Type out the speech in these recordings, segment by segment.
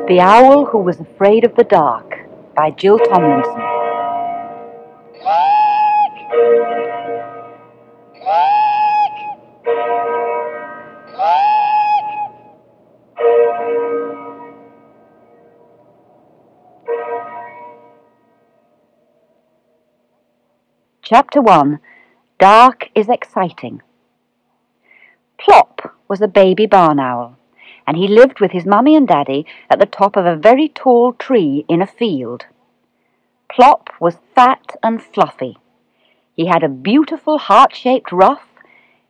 The Owl Who Was Afraid of the Dark by Jill Tomlinson. Chapter 1. Dark is Exciting. Plop was a baby barn owl, and he lived with his mummy and daddy at the top of a very tall tree in a field. Plop was fat and fluffy. He had a beautiful heart-shaped ruff.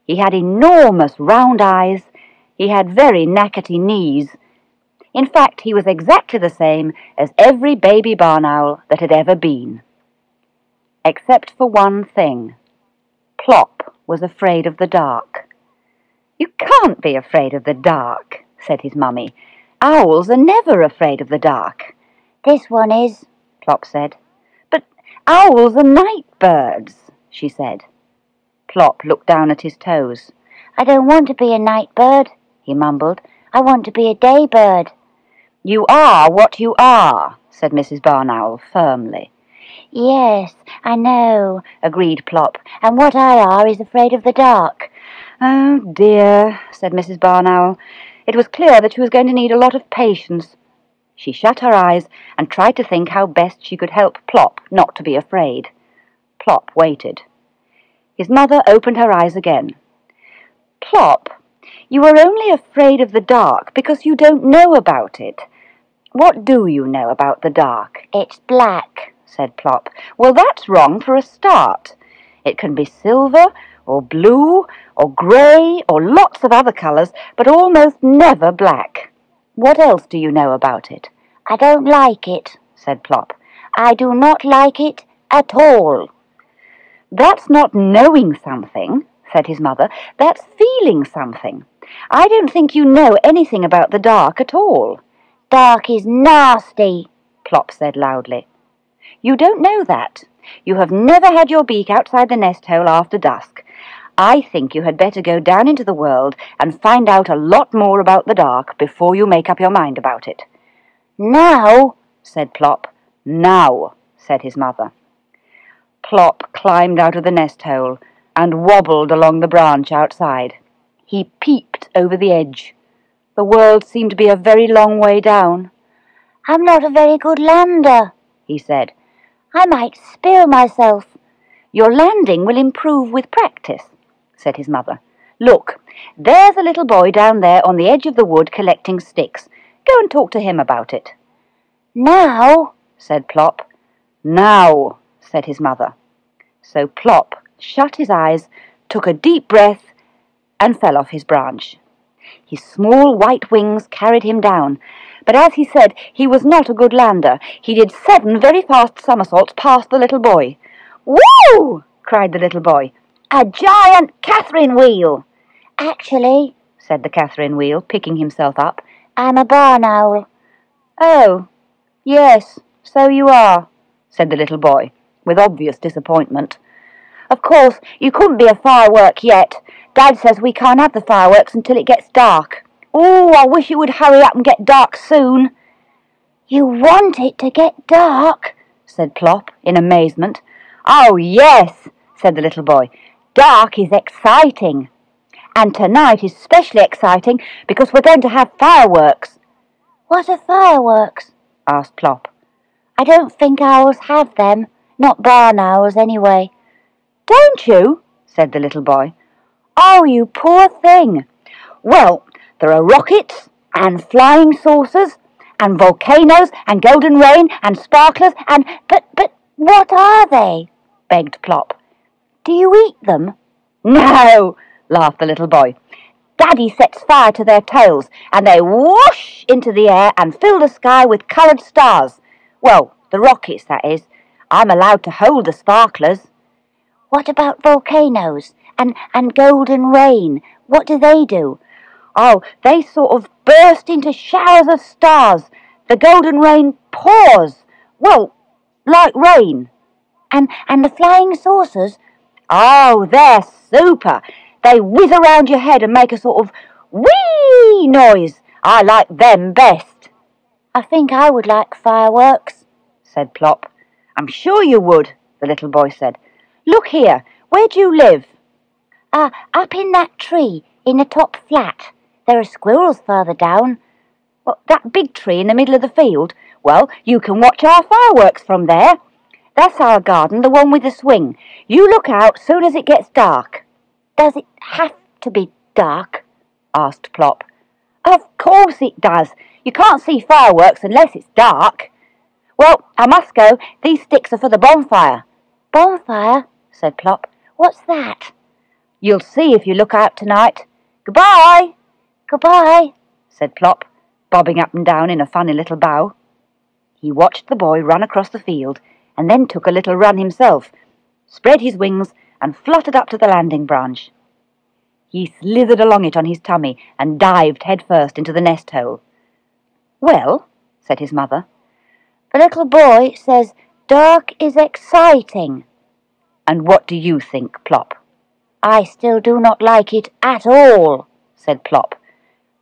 He had enormous round eyes. He had very knackety knees. In fact, he was exactly the same as every baby barn owl that had ever been. Except for one thing. Plop was afraid of the dark. "You can't be afraid of the dark," said his mummy. "Owls are never afraid of the dark." "This one is," Plop said. "But owls are night birds," she said. Plop looked down at his toes. "I don't want to be a night bird," he mumbled. "I want to be a day bird." "You are what you are," said Mrs. Barn Owl firmly. "Yes, I know," agreed Plop, "and what I are is afraid of the dark." "Oh dear," said Mrs. Barn Owl. It was clear that she was going to need a lot of patience. She shut her eyes and tried to think how best she could help Plop not to be afraid. Plop waited. His mother opened her eyes again. "Plop, you are only afraid of the dark because you don't know about it. What do you know about the dark?" "It's black," said Plop. "Well, that's wrong for a start. It can be silver or blue or grey or lots of other colours, but almost never black. What else do you know about it?" "I don't like it," said Plop. "I do not like it at all." "That's not knowing something," said his mother. "That's feeling something. I don't think you know anything about the dark at all." "Dark is nasty," Plop said loudly. "You don't know that. You have never had your beak outside the nest hole after dusk. I think you had better go down into the world and find out a lot more about the dark before you make up your mind about it." "Now," said Plop. "Now," said his mother. Plop climbed out of the nest hole and wobbled along the branch outside. He peeped over the edge. The world seemed to be a very long way down. "I'm not a very good lander," he said. "I might spill myself." "Your landing will improve with practice," said his mother. "Look, there's a little boy down there on the edge of the wood collecting sticks. Go and talk to him about it." "Now," said Plop. "Now," said his mother. So Plop shut his eyes, took a deep breath, and fell off his branch. His small white wings carried him down, but as he said he was not a good lander, he did 7 very fast somersaults past the little boy. "Woo!" cried the little boy. "A giant Catherine wheel!" "Actually," said the Catherine wheel, picking himself up, "I'm a barn owl." "Oh, yes, so you are," said the little boy, with obvious disappointment. "Of course, you couldn't be a firework yet. Dad says we can't have the fireworks until it gets dark. Oh, I wish it would hurry up and get dark soon." "You want it to get dark?" said Plop, in amazement. "Oh, yes," said the little boy. "Dark is exciting. And tonight is especially exciting because we're going to have fireworks." "What are fireworks?" asked Plop. "I don't think owls have them. Not barn owls, anyway." "Don't you?" said the little boy. "Oh, you poor thing. Well, there are rockets and flying saucers and volcanoes and golden rain and sparklers and—" But what are they?" begged Plop. "Do you eat them?" "No," laughed the little boy. "Daddy sets fire to their tails, and they whoosh into the air and fill the sky with coloured stars. Well, the rockets, that is. I'm allowed to hold the sparklers." "What about volcanoes and golden rain? What do they do?" "Oh, they sort of burst into showers of stars. The golden rain pours. Well, like rain." And the flying saucers?" "Oh, they're super. They whiz around your head and make a sort of whee noise. I like them best." I think I would like fireworks, said Plop. I'm sure you would, the little boy said. Look here, where do you live? Up in that tree, in the top flat. There are squirrels further down. What, that big tree in the middle of the field? Well, you can watch our fireworks from there. That's our garden, the one with the swing. You look out soon as it gets dark. Does it have to be dark? Asked Plop. Of course it does. You can't see fireworks unless it's dark. Well, I must go. These sticks are for the bonfire. Bonfire? Said Plop. What's that? You'll see if you look out tonight. Goodbye. Goodbye, said Plop, bobbing up and down in a funny little bow. He watched the boy run across the field and then took a little run himself, spread his wings and fluttered up to the landing branch. He slithered along it on his tummy and dived head first into the nest hole. Well, said his mother, the little boy says dark is exciting. And what do you think, Plop? I still do not like it at all, said Plop.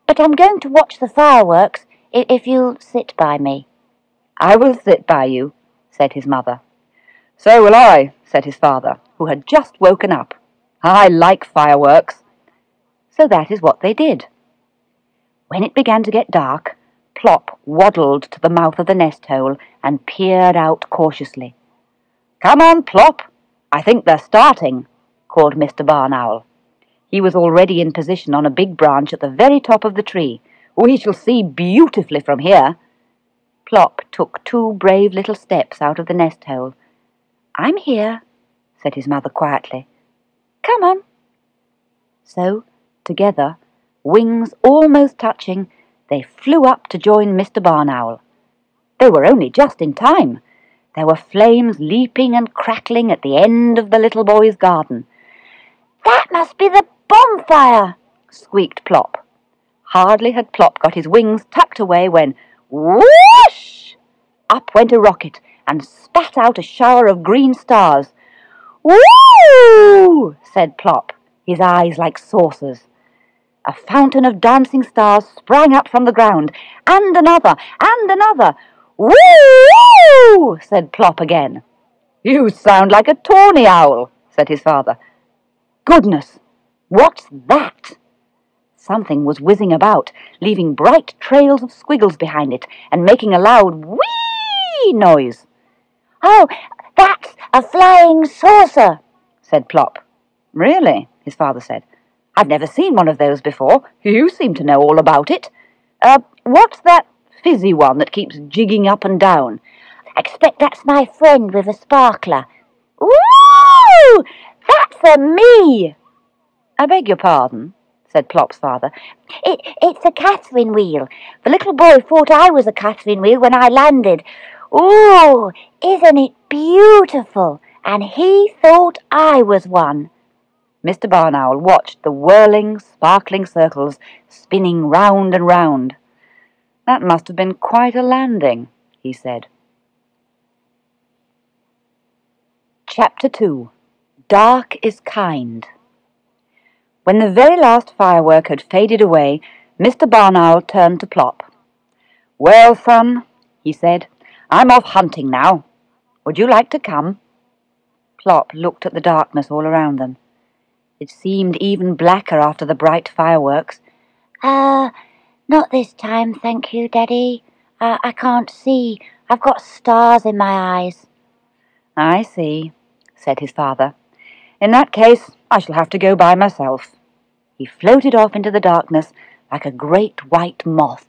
But I'm going to watch the fireworks if you'll sit by me. I will sit by you, said his mother. So will I, said his father, who had just woken up. I like fireworks. So that is what they did. When it began to get dark, Plop waddled to the mouth of the nest hole and peered out cautiously. Come on, Plop, I think they're starting, called Mr. Barn Owl. He was already in position on a big branch at the very top of the tree. We shall see beautifully from here. Plop took 2 brave little steps out of the nest hole. I'm here, said his mother quietly. Come on. So, together, wings almost touching, they flew up to join Mr. Barn Owl. They were only just in time. There were flames leaping and crackling at the end of the little boy's garden. That must be the bonfire, squeaked Plop. Hardly had Plop got his wings tucked away when, whoosh! Up went a rocket and spat out a shower of green stars. Woo! Said Plop, his eyes like saucers. A fountain of dancing stars sprang up from the ground, and another, and another. Woo! Said Plop again. You sound like a tawny owl, said his father. Goodness, what's that? Something was whizzing about, leaving bright trails of squiggles behind it, and making a loud whee noise. Oh, that's a flying saucer, said Plop. Really? His father said. I've never seen one of those before. You seem to know all about it. What's that fizzy one that keeps jigging up and down? Expect that's my friend with a sparkler. Woo! That's for me. I beg your pardon, said Plop's father. It's a Catherine wheel. The little boy thought I was a Catherine wheel when I landed. Ooh, isn't it beautiful? And he thought I was one. Mr. Barn Owl watched the whirling, sparkling circles spinning round and round. That must have been quite a landing, he said. Chapter 2. Dark is Kind. When the very last firework had faded away, Mr. Barn Owl turned to Plop. Well, son, he said, I'm off hunting now. Would you like to come? Plop looked at the darkness all around them. It seemed even blacker after the bright fireworks. Not this time, thank you, Daddy. I can't see. I've got stars in my eyes. I see, said his father. In that case, I shall have to go by myself. He floated off into the darkness like a great white moth.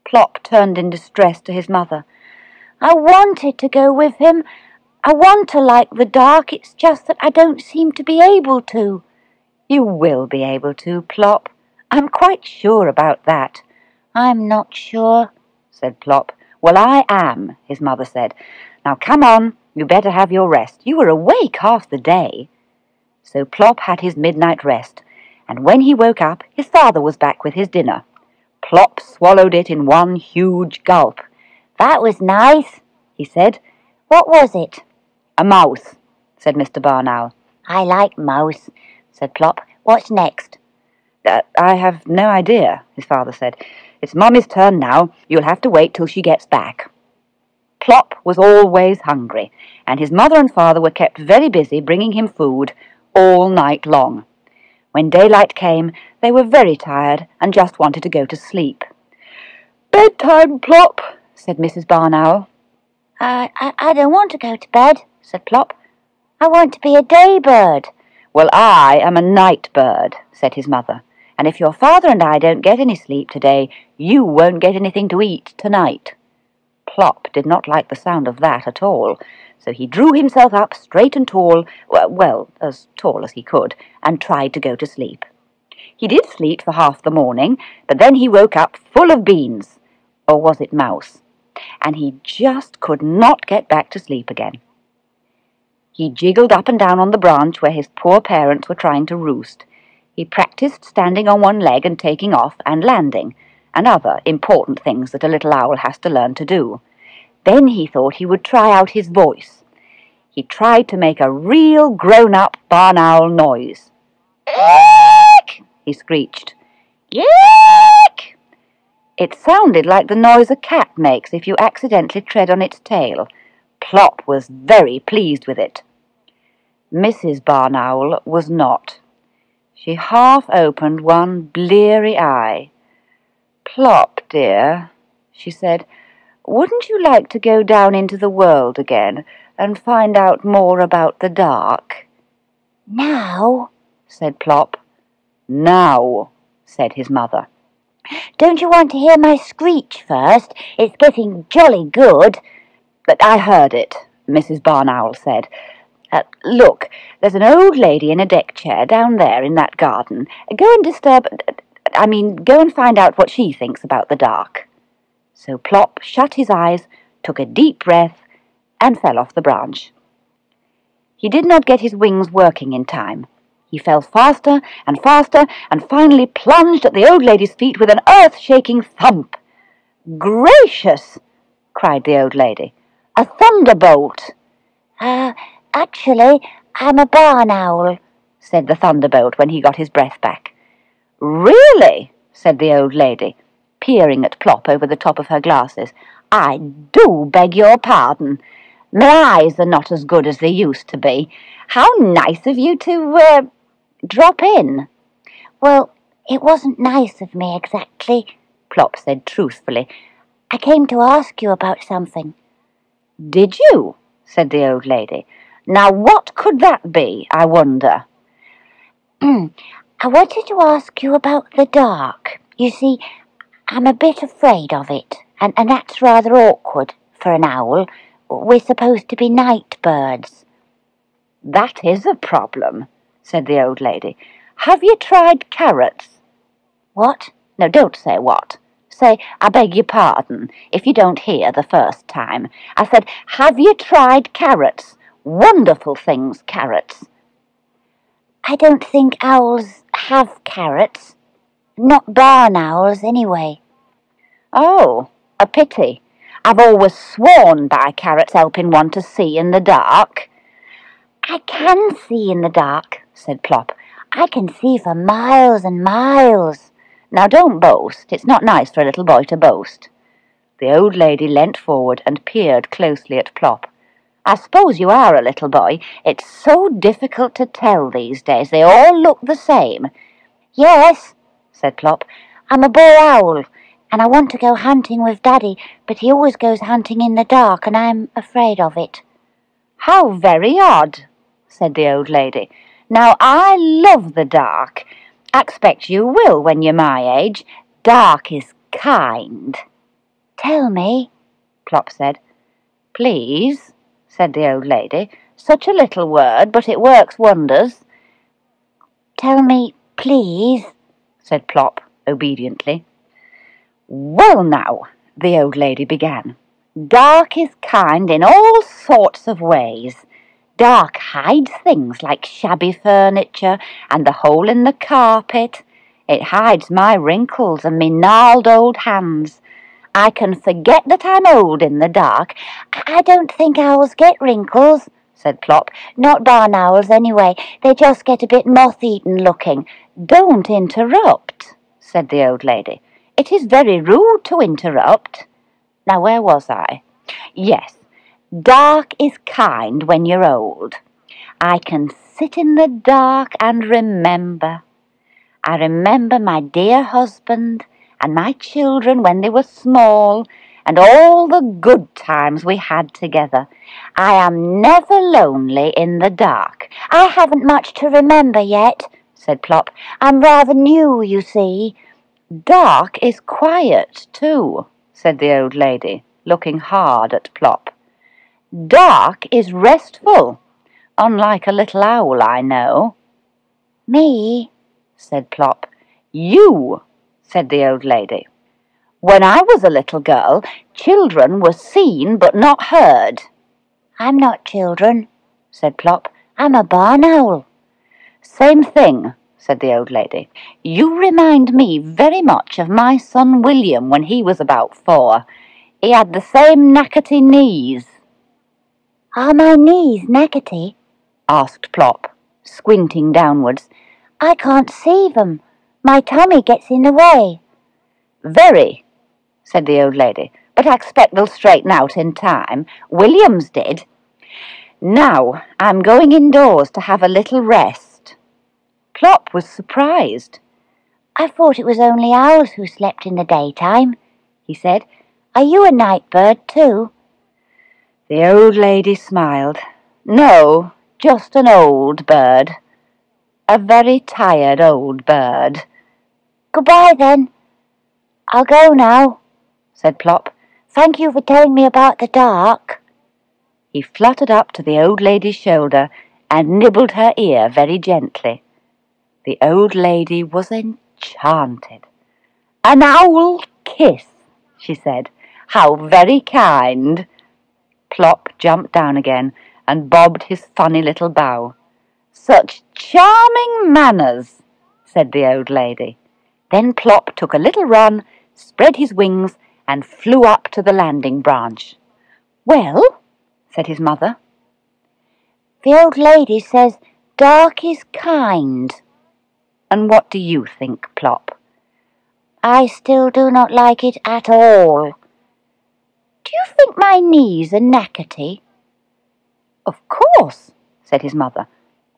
Plop turned in distress to his mother. I wanted to go with him. I want to like the dark. It's just that I don't seem to be able to. You will be able to, Plop. I'm quite sure about that. I'm not sure, said Plop. Well, I am, his mother said. Now come on, you better have your rest. You were awake half the day. So Plop had his midnight rest, and when he woke up, his father was back with his dinner. Plop swallowed it in one huge gulp. That was nice, he said. What was it? A mouse, said Mr. Barn Owl. I like mouse, said Plop. What's next? I have no idea, his father said. It's Mummy's turn now. You'll have to wait till she gets back." Plop was always hungry, and his mother and father were kept very busy bringing him food all night long. When daylight came, they were very tired and just wanted to go to sleep. "Bedtime, Plop," said Mrs. Barn Owl. I don't want to go to bed," said Plop. "I want to be a day bird." "Well, I am a night bird," said his mother, "and if your father and I don't get any sleep today, you won't get anything to eat tonight." Plop did not like the sound of that at all, so he drew himself up straight and tall, well, as tall as he could, and tried to go to sleep. He did sleep for half the morning, but then he woke up full of beans, or was it mouse, and he just could not get back to sleep again. He jiggled up and down on the branch where his poor parents were trying to roost. He practiced standing on one leg and taking off and landing, and other important things that a little owl has to learn to do. Then he thought he would try out his voice. He tried to make a real grown-up barn owl noise. "Eek!" he screeched. "Eek!" It sounded like the noise a cat makes if you accidentally tread on its tail. Plop was very pleased with it. Mrs. Barn Owl was not. She half opened one bleary eye. "Plop, dear," she said, "wouldn't you like to go down into the world again and find out more about the dark?" "Now?" said Plop. "Now," said his mother. "Don't you want to hear my screech first? It's getting jolly good." "But I heard it," Mrs. Barn Owl said. "Look, there's an old lady in a deck chair down there in that garden. Go and find out what she thinks about the dark." So Plop shut his eyes, took a deep breath, and fell off the branch. He did not get his wings working in time. He fell faster and faster, and finally plunged at the old lady's feet with an earth-shaking thump. "Gracious!" cried the old lady. "A thunderbolt!" Actually, I'm a barn owl," said the thunderbolt when he got his breath back. "Really?" said the old lady, peering at Plop over the top of her glasses. "I do beg your pardon. My eyes are not as good as they used to be. How nice of you to, drop in." "Well, it wasn't nice of me exactly," Plop said truthfully. "I came to ask you about something." "Did you?" said the old lady. "Now what could that be, I wonder?" "I wanted to ask you about the dark. You see, I'm a bit afraid of it, and that's rather awkward for an owl. We're supposed to be night birds." "That is a problem," said the old lady. "Have you tried carrots?" "What?" "No, don't say what. Say, I beg your pardon, if you don't hear the first time. I said, have you tried carrots? Wonderful things, carrots." "I don't think owls have carrots. Not barn owls, anyway." "Oh, a pity. I've always sworn by carrots helping one to see in the dark." "I can see in the dark," said Plop. "I can see for miles and miles." "Now don't boast. It's not nice for a little boy to boast." The old lady leant forward and peered closely at Plop. "I suppose you are a little boy. It's so difficult to tell these days. They all look the same." "Yes," said Plop. "I'm a boy owl, and I want to go hunting with Daddy, but he always goes hunting in the dark, and I'm afraid of it." "How very odd," said the old lady. "Now, I love the dark. I expect you will when you're my age. Dark is kind." "Tell me," Plop said. "Please," said the old lady. "Such a little word, but it works wonders." "Tell me, please," said Plop obediently. "Well now," the old lady began, "dark is kind in all sorts of ways. Dark hides things like shabby furniture and the hole in the carpet. It hides my wrinkles and me gnarled old hands. I can forget that I'm old in the dark." "I don't think owls get wrinkles," said Plop. "Not barn owls, anyway. They just get a bit moth-eaten looking." "Don't interrupt," said the old lady. It is very rude to interrupt. Now, where was I? Yes, dark is kind when you're old. I can sit in the dark and remember. I remember my dear husband and my children when they were small, and all the good times we had together. I am never lonely in the dark. I haven't much to remember yet, said Plop. I'm rather new, you see. Dark is quiet, too, said the old lady, looking hard at Plop. Dark is restful, unlike a little owl I know. Me? Said Plop. You, said the old lady. When I was a little girl, children were seen but not heard. I'm not children, said Plop. I'm a barn owl. Same thing, said the old lady. You remind me very much of my son William when he was about 4. He had the same knackety knees. Are my knees knackety? Asked Plop, squinting downwards. I can't see them. My tummy gets in the way. Very, said the old lady, but I expect they'll straighten out in time. William's did. Now I'm going indoors to have a little rest. Plop was surprised. I thought it was only owls who slept in the daytime, he said. Are you a night bird too? The old lady smiled. No, just an old bird. A very tired old bird. Goodbye, then. I'll go now, said Plop. Thank you for telling me about the dark. He fluttered up to the old lady's shoulder and nibbled her ear very gently. The old lady was enchanted. An owl kiss, she said. How very kind. Plop jumped down again and bobbed his funny little bow. Such charming manners, said the old lady. Then Plop took a little run, spread his wings, and flew up to the landing branch. Well, said his mother. The old lady says dark is kind. And what do you think, Plop? I still do not like it at all. Do you think my knees are knackety? Of course, said his mother.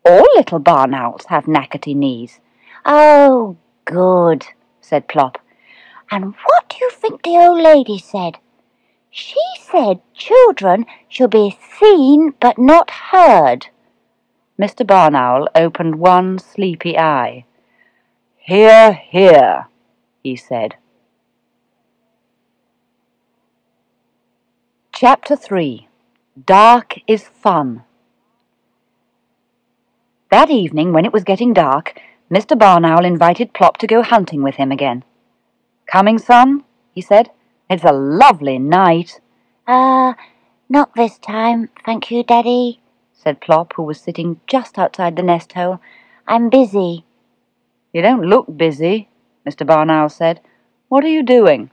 All little barn owls have knackety knees. Oh, good, said Plop. And what do you think the old lady said? She said children should be seen but not heard. Mr. Barn Owl opened one sleepy eye. Hear, hear, he said. Chapter 3. Dark is Fun. That evening, when it was getting dark, Mr. Barn Owl invited Plop to go hunting with him again. Coming, son? He said. It's a lovely night. Not this time, thank you, Daddy, said Plop, who was sitting just outside the nest hole. I'm busy. You don't look busy, Mr. Barn Owl said. What are you doing?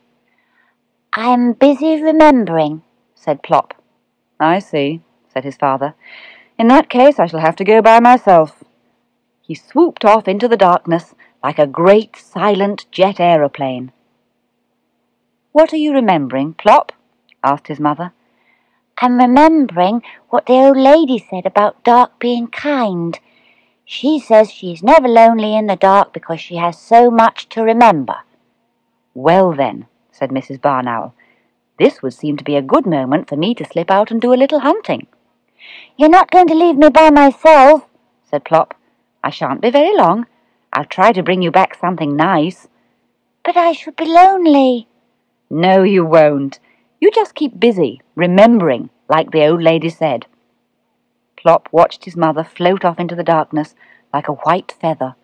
I'm busy remembering, said Plop. I see, said his father. In that case, I shall have to go by myself. He swooped off into the darkness like a great silent jet aeroplane. What are you remembering, Plop? Asked his mother. I'm remembering what the old lady said about dark being kind. She says she's never lonely in the dark because she has so much to remember. Well then, said Mrs. Barn Owl, this would seem to be a good moment for me to slip out and do a little hunting. You're not going to leave me by myself, said Plop. I shan't be very long. I'll try to bring you back something nice. But I should be lonely. No, you won't. You just keep busy, remembering, like the old lady said. Plop watched his mother float off into the darkness like a white feather.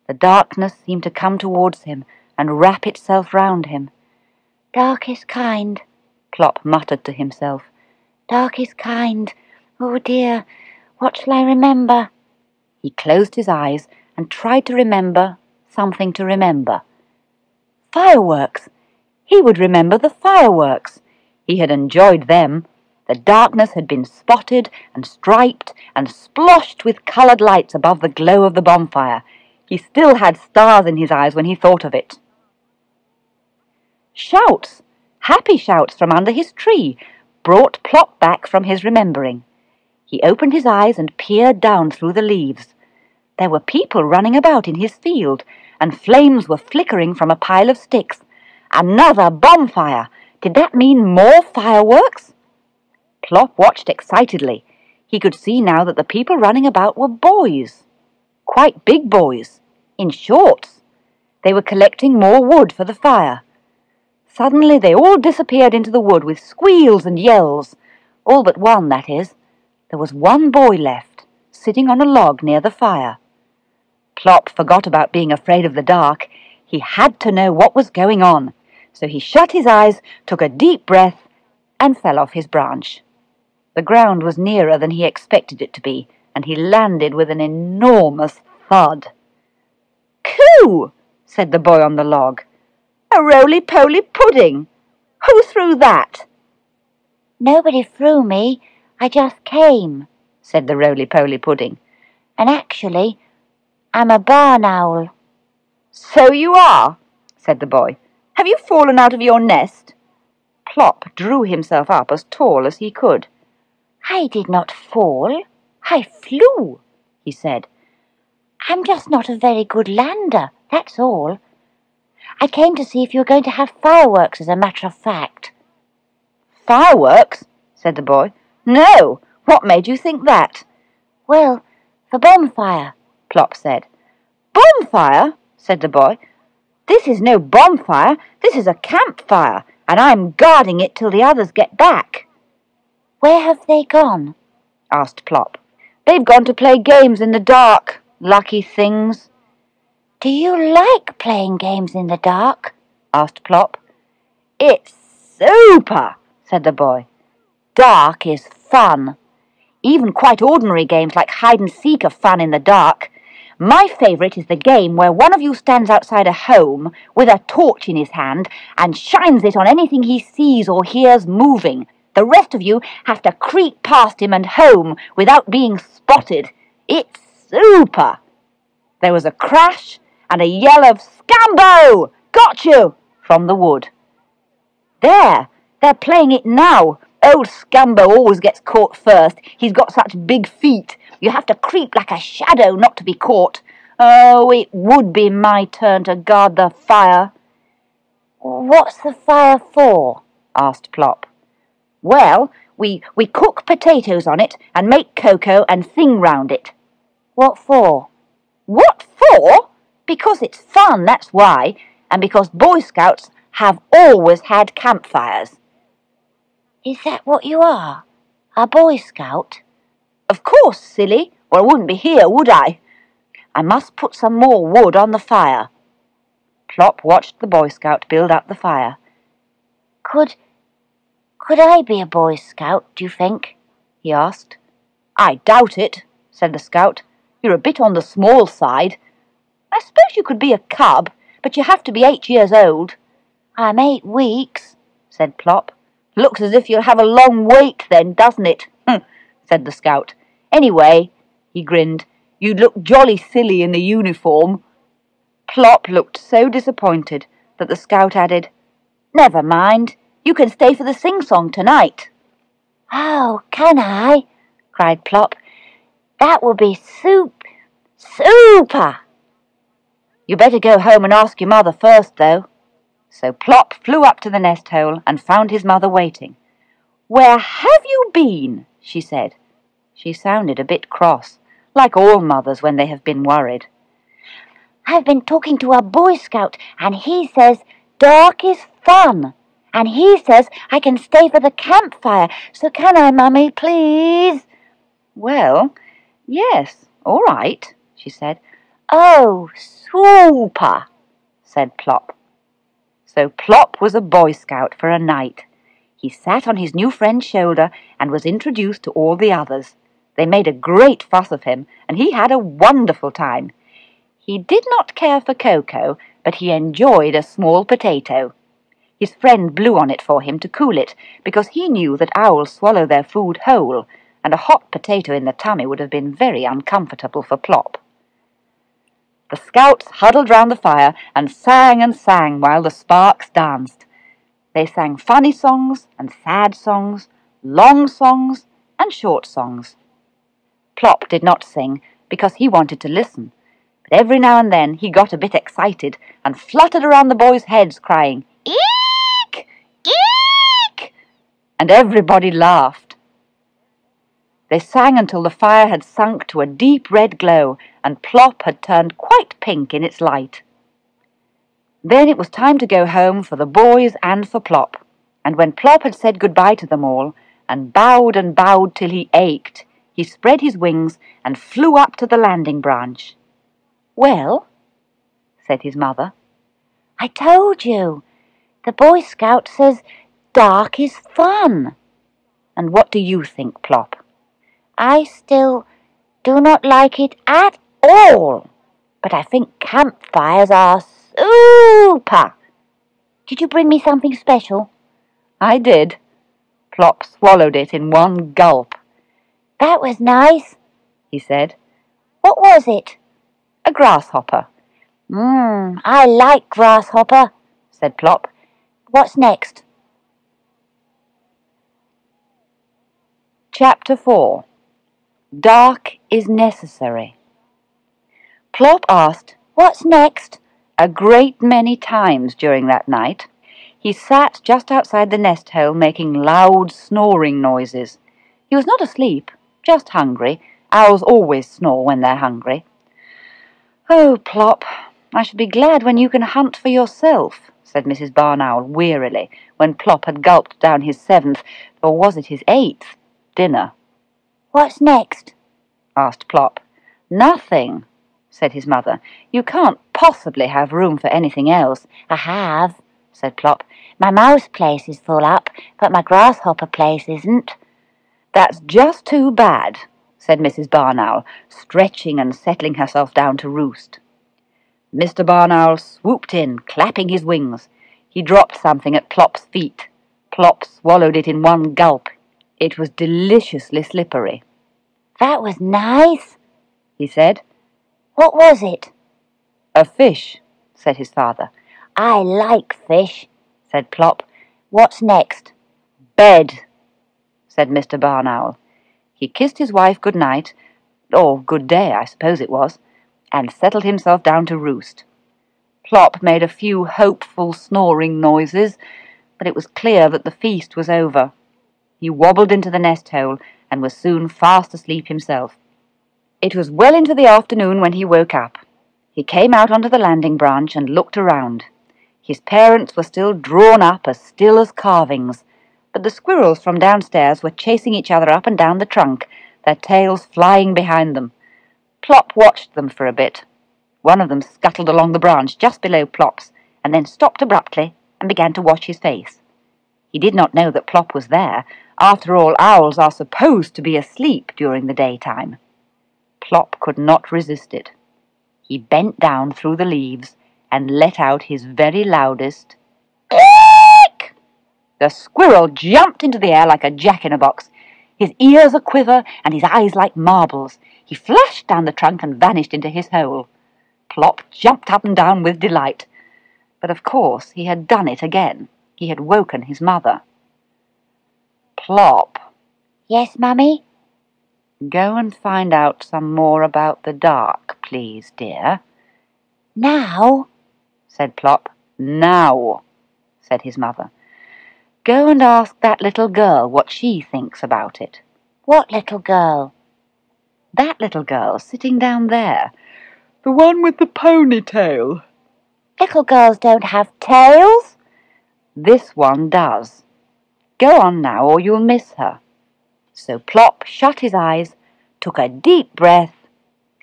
The darkness seemed to come towards him and wrap itself round him. Dark is kind, Plop muttered to himself. Dark is kind. Oh dear, what shall I remember? He closed his eyes and tried to remember something to remember. Fireworks! He would remember the fireworks. He had enjoyed them. The darkness had been spotted and striped and sploshed with coloured lights above the glow of the bonfire. He still had stars in his eyes when he thought of it. Shouts, happy shouts from under his tree, brought Plop back from his remembering. He opened his eyes and peered down through the leaves. There were people running about in his field, and flames were flickering from a pile of sticks. Another bonfire! Did that mean more fireworks? Plop watched excitedly. He could see now that the people running about were boys. Quite big boys, in shorts. They were collecting more wood for the fire. Suddenly they all disappeared into the wood with squeals and yells. All but one, that is. There was one boy left, sitting on a log near the fire. Plop forgot about being afraid of the dark. He had to know what was going on, so he shut his eyes, took a deep breath, and fell off his branch. The ground was nearer than he expected it to be, and he landed with an enormous thud. "Coo!" said the boy on the log. "A roly-poly pudding! Who threw that?" "Nobody threw me. I just came," said the roly-poly pudding. "And actually, I'm a barn owl." "So you are," said the boy. "Have you fallen out of your nest?" Plop drew himself up as tall as he could. "I did not fall. I flew," he said. "I'm just not a very good lander, that's all. I came to see if you were going to have fireworks, as a matter of fact." "Fireworks?" said the boy. "No! What made you think that?" "Well, the bonfire," Plop said. "Bonfire?" said the boy. "This is no bonfire. This is a campfire, and I'm guarding it till the others get back." "Where have they gone?" asked Plop. "They've gone to play games in the dark, lucky things." "Do you like playing games in the dark?" asked Plop. "It's super," said the boy. "Dark is fun. Even quite ordinary games like hide-and-seek are fun in the dark. My favourite is the game where one of you stands outside a home with a torch in his hand and shines it on anything he sees or hears moving. The rest of you have to creep past him and home without being spotted. It's super." There was a crash and a yell of "Scambo! Got you!" from the wood. They're playing it now. Old Scambo always gets caught first. He's got such big feet. You have to creep like a shadow not to be caught. Oh, it would be my turn to guard the fire. "What's the fire for?" asked Plop. "Well, we cook potatoes on it and make cocoa and sing round it." "What for?" "What for? Because it's fun, that's why, and because Boy Scouts have always had campfires." "Is that what you are? A Boy Scout?" "Of course, silly, or I wouldn't be here, would I? I must put some more wood on the fire." Plop watched the Boy Scout build up the fire. Could I be a Boy Scout, do you think?" he asked. "I doubt it," said the Scout. "You're a bit on the small side. I suppose you could be a cub, but you have to be 8 years old." "I'm 8 weeks," said Plop. "Looks as if you'll have a long wait then, doesn't it?" said the Scout. "Anyway," he grinned, "you'd look jolly silly in the uniform." Plop looked so disappointed that the Scout added, "Never mind, you can stay for the sing-song tonight." "Oh, can I?" cried Plop. "That would be super!" "You better go home and ask your mother first, though." So Plop flew up to the nest hole and found his mother waiting. "Where have you been?" she said. She sounded a bit cross, like all mothers when they have been worried. "I've been talking to a Boy Scout, and he says dark is fun. And he says I can stay for the campfire. So can I, Mummy, please?" "Well, yes, all right," she said. "Oh, super," said Plop. So Plop was a Boy Scout for a night. He sat on his new friend's shoulder and was introduced to all the others. They made a great fuss of him, and he had a wonderful time. He did not care for cocoa, but he enjoyed a small potato. His friend blew on it for him to cool it, because he knew that owls swallow their food whole, and a hot potato in the tummy would have been very uncomfortable for Plop. The Scouts huddled round the fire and sang while the sparks danced. They sang funny songs and sad songs, long songs and short songs. Plop did not sing because he wanted to listen, but every now and then he got a bit excited and fluttered around the boys' heads crying, "Eek! Eek!" and everybody laughed. They sang until the fire had sunk to a deep red glow and Plop had turned quite pink in its light. Then it was time to go home for the boys and for Plop, and when Plop had said goodbye to them all and bowed till he ached, he spread his wings and flew up to the landing branch. "Well," said his mother. "I told you. The Boy Scout says dark is fun." "And what do you think, Plop?" "I still do not like it at all, but I think campfires are super. Did you bring me something special?" "I did." Plop swallowed it in one gulp. "That was nice," he said. "What was it?" "A grasshopper." I like grasshopper," said Plop. "What's next?" Chapter 4. Dark is necessary. Plop asked, "What's next?" a great many times during that night. He sat just outside the nest hole making loud snoring noises. He was not asleep, just hungry. Owls always snore when they're hungry. "Oh, Plop, I should be glad when you can hunt for yourself," said Mrs. Barn Owl wearily, when Plop had gulped down his 7th, or was it his 8th, dinner. "What's next?" asked Plop. "Nothing," said his mother. "You can't possibly have room for anything else." "I have," said Plop. "My mouse place is full up, but my grasshopper place isn't." "That's just too bad," said Mrs. Barn Owl, stretching and settling herself down to roost. Mr. Barn Owl swooped in, clapping his wings. He dropped something at Plop's feet. Plop swallowed it in one gulp. It was deliciously slippery. "That was nice," he said. "What was it?" "A fish," said his father. "I like fish," said Plop. "What's next?" "Bed," said Mr. Barn Owl. He kissed his wife good night, or good day, I suppose it was, and settled himself down to roost. Plop made a few hopeful snoring noises, but it was clear that the feast was over. He wobbled into the nest hole and was soon fast asleep himself. It was well into the afternoon when he woke up. He came out onto the landing branch and looked around. His parents were still drawn up as still as carvings, but the squirrels from downstairs were chasing each other up and down the trunk, their tails flying behind them. Plop watched them for a bit. One of them scuttled along the branch just below Plop's, and then stopped abruptly and began to wash his face. He did not know that Plop was there. After all, owls are supposed to be asleep during the daytime. Plop could not resist it. He bent down through the leaves and let out his very loudest "Eek!" The squirrel jumped into the air like a jack-in-a-box. His ears a-quiver and his eyes like marbles. He flashed down the trunk and vanished into his hole. Plop jumped up and down with delight. But of course he had done it again. He had woken his mother. "Plop." "Yes, Mummy?" "Go and find out some more about the dark, please, dear." "Now?" said Plop. "Now," said his mother. "Go and ask that little girl what she thinks about it." "What little girl?" "That little girl sitting down there. The one with the ponytail." "Little girls don't have tails." "This one does. Go on now, or you'll miss her." So Plop shut his eyes, took a deep breath,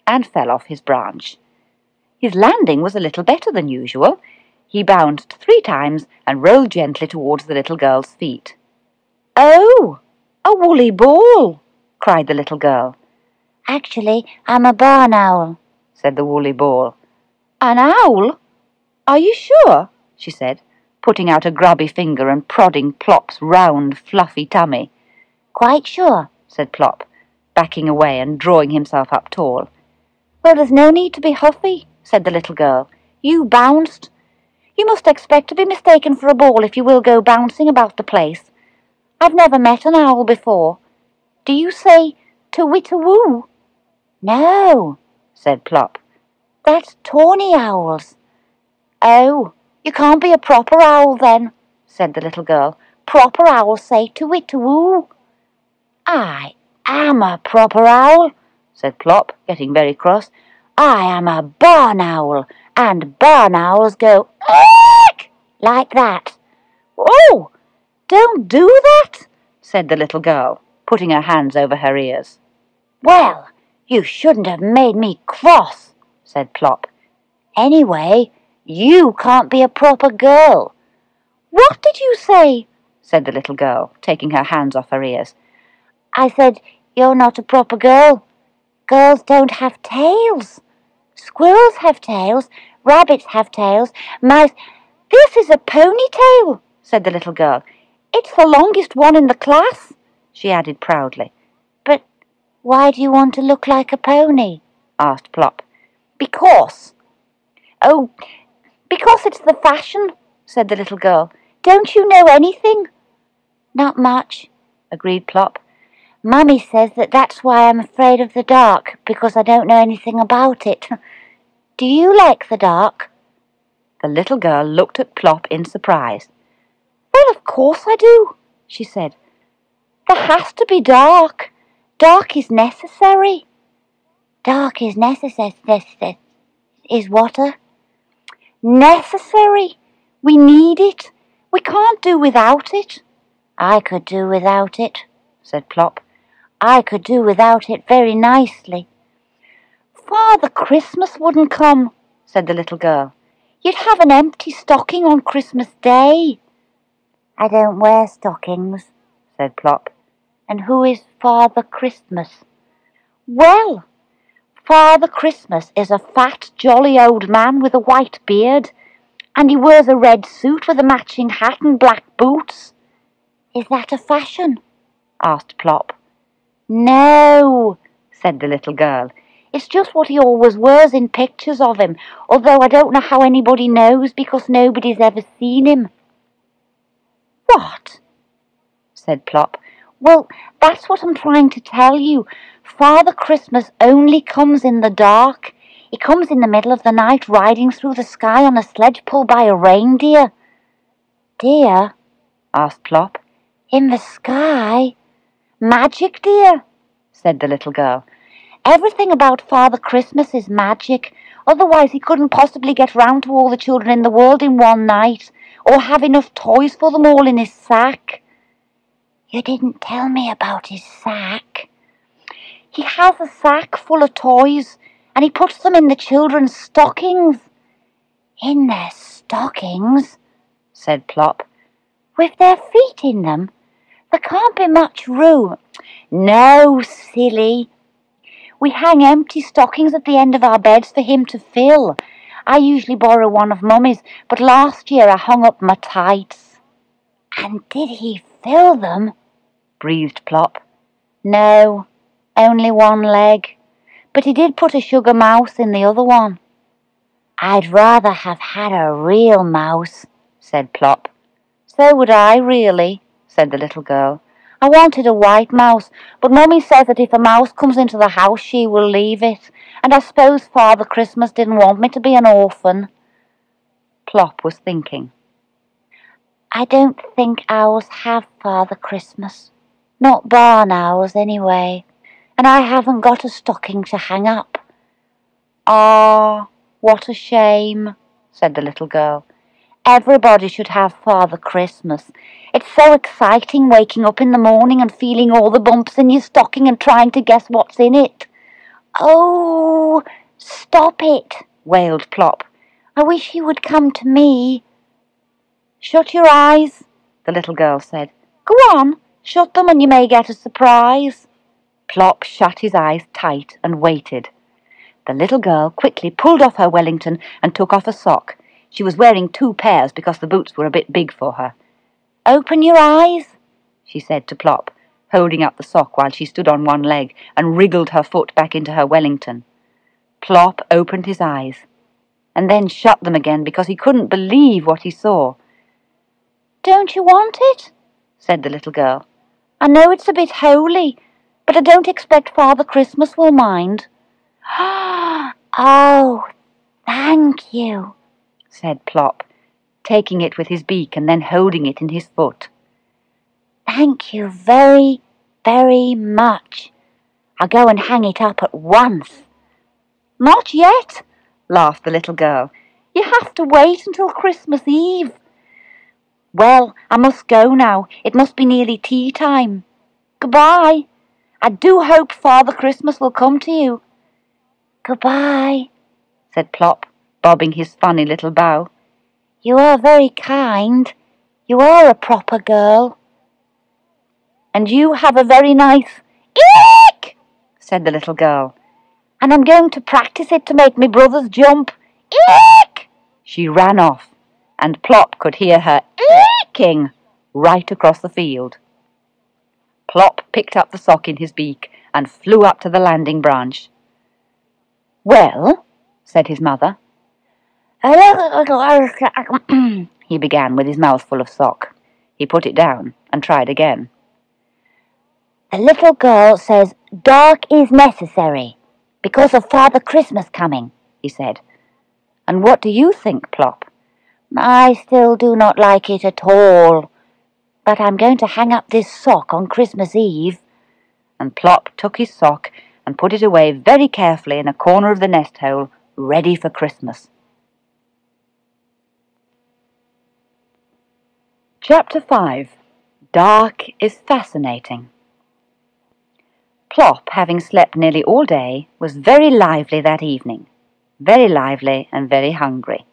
and fell off his branch. His landing was a little better than usual. He bounced 3 times and rolled gently towards the little girl's feet. "Oh, a woolly ball!" cried the little girl. "Actually, I'm a barn owl," said the woolly ball. "An owl? Are you sure?" she said, putting out a grubby finger and prodding Plop's round, fluffy tummy. "Quite sure," said Plop, backing away and drawing himself up tall. "Well, there's no need to be huffy," said the little girl. "You bounced. You must expect to be mistaken for a ball if you will go bouncing about the place. I've never met an owl before. Do you say to-wit-a-woo? No, said Plop. That's tawny owls. Oh, you can't be a proper owl then, said the little girl. Proper owls say to-wit-a-woo. I am a proper owl, said Plop, getting very cross. I am a barn owl, and barn owls go eek like that. Oh, don't do that, said the little girl, putting her hands over her ears. Well, you shouldn't have made me cross, said Plop. Anyway, you can't be a proper girl. What did you say? Said the little girl, taking her hands off her ears. I said, you're not a proper girl. Girls don't have tails. Squirrels have tails, rabbits have tails, mice... This is a ponytail, said the little girl. It's the longest one in the class, she added proudly. But why do you want to look like a pony? Asked Plop. Because. Oh, because it's the fashion, said the little girl. Don't you know anything? Not much, agreed Plop. Mummy says that's why I'm afraid of the dark, because I don't know anything about it. Do you like the dark? The little girl looked at Plop in surprise. Well, of course I do, she said. There has to be dark. Dark is necessary. Dark is necessary. Is what? Necessary. We need it. We can't do without it. I could do without it, said Plop. I could do without it very nicely. Father Christmas wouldn't come, said the little girl. You'd have an empty stocking on Christmas Day. I don't wear stockings, said Plop. And who is Father Christmas? Well, Father Christmas is a fat, jolly old man with a white beard, and he wears a red suit with a matching hat and black boots. Is that a fashion? Asked Plop. No, said the little girl. It's just what he always wears in pictures of him, although I don't know how anybody knows because nobody's ever seen him. What? Said Plop. Well, that's what I'm trying to tell you. Father Christmas only comes in the dark. He comes in the middle of the night riding through the sky on a sledge pulled by a reindeer. Deer? Asked Plop. In the sky? Magic, dear, said the little girl. Everything about Father Christmas is magic. Otherwise he couldn't possibly get round to all the children in the world in one night, or have enough toys for them all in his sack. You didn't tell me about his sack. He has a sack full of toys, and he puts them in the children's stockings. In their stockings? Said Plop. With their feet in them? There can't be much room. No, silly. We hang empty stockings at the end of our beds for him to fill. I usually borrow one of Mummy's, but last year I hung up my tights. And did he fill them? Breathed Plop. No, only one leg. But he did put a sugar mouse in the other one. I'd rather have had a real mouse, said Plop. So would I, really, said the little girl. I wanted a white mouse, but Mummy says that if a mouse comes into the house, she will leave it, and I suppose Father Christmas didn't want me to be an orphan. Plop was thinking. I don't think owls have Father Christmas. Not barn owls, anyway, and I haven't got a stocking to hang up. Ah, what a shame, said the little girl. Everybody should have Father Christmas. It's so exciting waking up in the morning and feeling all the bumps in your stocking and trying to guess what's in it. Oh, stop it, wailed Plop. I wish he would come to me. Shut your eyes, the little girl said. Go on, shut them and you may get a surprise. Plop shut his eyes tight and waited. The little girl quickly pulled off her Wellington and took off a sock. She was wearing 2 pairs because the boots were a bit big for her. Open your eyes, she said to Plop, holding up the sock while she stood on one leg and wriggled her foot back into her Wellington. Plop opened his eyes. and then shut them again because he couldn't believe what he saw. "Don't you want it?" said the little girl. "I know it's a bit holy, but I don't expect Father Christmas will mind." "Oh, thank you," said Plop, taking it with his beak and then holding it in his foot. "Thank you very, very much. I'll go and hang it up at once." "Not yet," laughed the little girl. "You have to wait until Christmas Eve." "Well, I must go now. It must be nearly tea time. Goodbye. I do hope Father Christmas will come to you." "Goodbye," said Plop, bobbing his funny little bow. "You are very kind. You are a proper girl." "And you have a very nice eek," said the little girl. "And I'm going to practice it to make me brothers jump. Eek!" She ran off, and Plop could hear her eeking right across the field. Plop picked up the sock in his beak and flew up to the landing branch. "Well," said his mother. He began with his mouth full of sock. He put it down and tried again. "The little girl says dark is necessary because of Father Christmas coming," he said. "And what do you think, Plop?" "I still do not like it at all, but I'm going to hang up this sock on Christmas Eve." And Plop took his sock and put it away very carefully in a corner of the nest hole, ready for Christmas. Chapter 5. Dark is Fascinating. Plop, having slept nearly all day, was very lively that evening. Very lively and very hungry.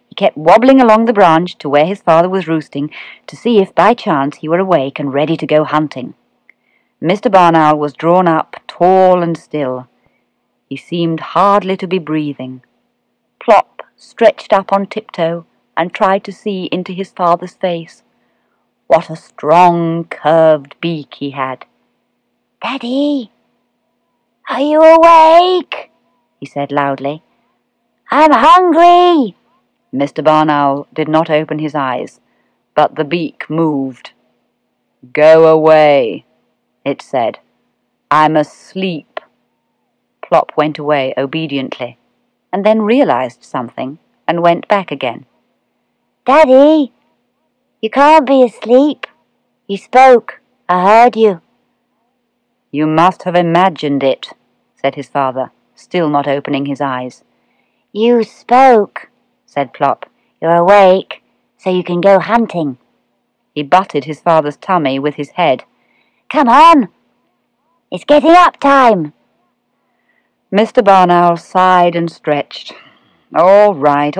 He kept wobbling along the branch to where his father was roosting to see if by chance he were awake and ready to go hunting. Mr. Barn Owl was drawn up, tall and still. He seemed hardly to be breathing. Plop stretched up on tiptoe and tried to see into his father's face. What a strong, curved beak he had. "Daddy, are you awake?" he said loudly. "I'm hungry." Mr. Barn Owl did not open his eyes, but the beak moved. "Go away," it said. "I'm asleep." Plop went away obediently, and then realized something and went back again. "Daddy, you can't be asleep. You spoke. I heard you." "You must have imagined it," said his father, still not opening his eyes. "You spoke," said Plop. "You're awake, so you can go hunting." He butted his father's tummy with his head. "Come on. It's getting up time." Mr. Barn Owl sighed and stretched. All right,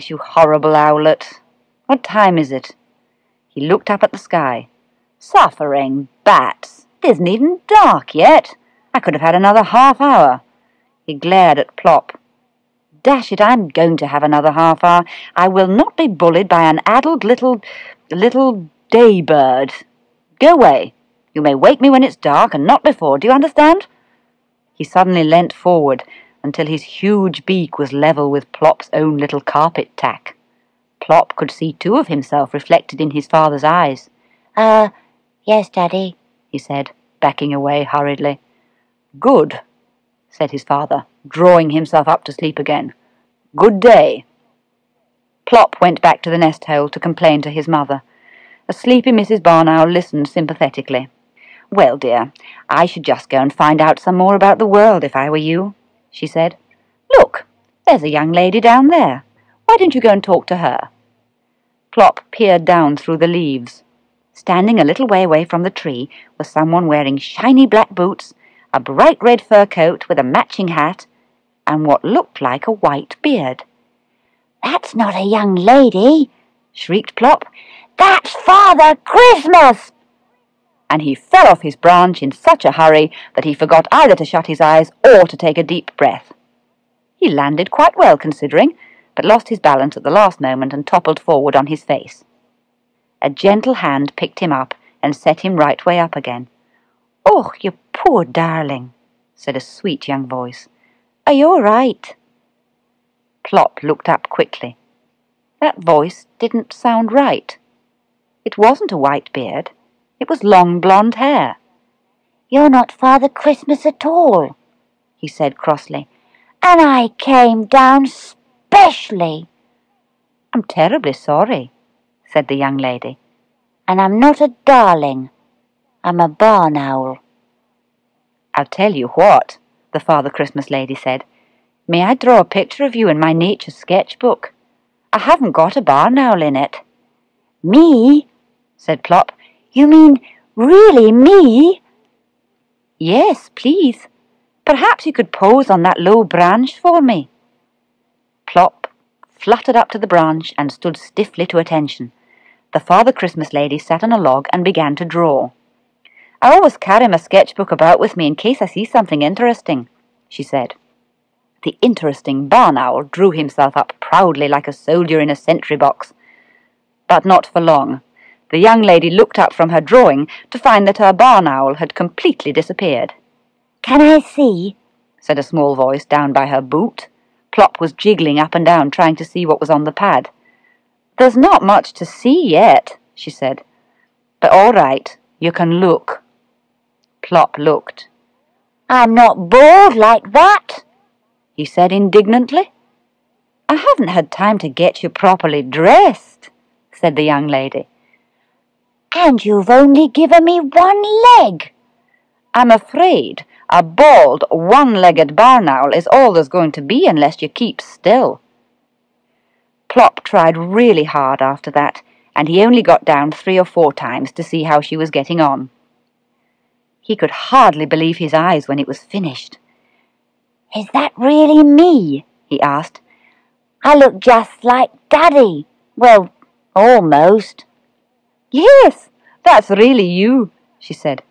you horrible owlet. What time is it?" He looked up at the sky. "Suffering bats! It isn't even dark yet. I could have had another half hour." He glared at Plop. "Dash it, I'm going to have another half hour. I will not be bullied by an addled little day bird. Go away. You may wake me when it's dark and not before, do you understand?" He suddenly leant forward until his huge beak was level with Plop's own little carpet tack. Plop could see two of himself reflected in his father's eyes. Yes, Daddy," he said, backing away hurriedly. "Good," said his father, drawing himself up to sleep again. "Good day." Plop went back to the nest hole to complain to his mother. A sleepy Mrs. Barn Owl listened sympathetically. "Well, dear, I should just go and find out some more about the world if I were you," she said. "Look, there's a young lady down there. Why don't you go and talk to her?" Plop peered down through the leaves. Standing a little way away from the tree was someone wearing shiny black boots, a bright red fur coat with a matching hat, and what looked like a white beard. "That's not a young lady," shrieked Plop. "That's Father Christmas!" And he fell off his branch in such a hurry that he forgot either to shut his eyes or to take a deep breath. He landed quite well considering, but lost his balance at the last moment and toppled forward on his face. A gentle hand picked him up and set him right way up again. "Oh, you poor darling," said a sweet young voice. "Are you all right?" Plop looked up quickly. That voice didn't sound right. It wasn't a white beard. It was long blonde hair. "You're not Father Christmas at all," he said crossly, "and I came down specially." "I'm terribly sorry," said the young lady. "And I'm not a darling. I'm a barn owl." "I'll tell you what," the Father Christmas lady said. "May I draw a picture of you in my nature sketchbook? I haven't got a barn owl in it." "Me?" said Plop. "You mean really me?" "Yes, please. Perhaps you could pose on that low branch for me." Plop fluttered up to the branch and stood stiffly to attention. The Father Christmas lady sat on a log and began to draw. "I always carry my sketchbook about with me in case I see something interesting," she said. The interesting barn owl drew himself up proudly like a soldier in a sentry box. But not for long. The young lady looked up from her drawing to find that her barn owl had completely disappeared. "Can I see?" said a small voice down by her boot. Plop was jiggling up and down trying to see what was on the pad. "There's not much to see yet," she said. "But all right, you can look." Plop looked. "I'm not bored like that," he said indignantly. "I haven't had time to get you properly dressed," said the young lady. "And you've only given me one leg." "I'm afraid a bald, one-legged barn owl is all there's going to be unless you keep still." Plop tried really hard after that, and he only got down 3 or 4 times to see how she was getting on. He could hardly believe his eyes when it was finished. "Is that really me?" he asked. "I look just like Daddy. Well, almost." "Yes, that's really you," she said.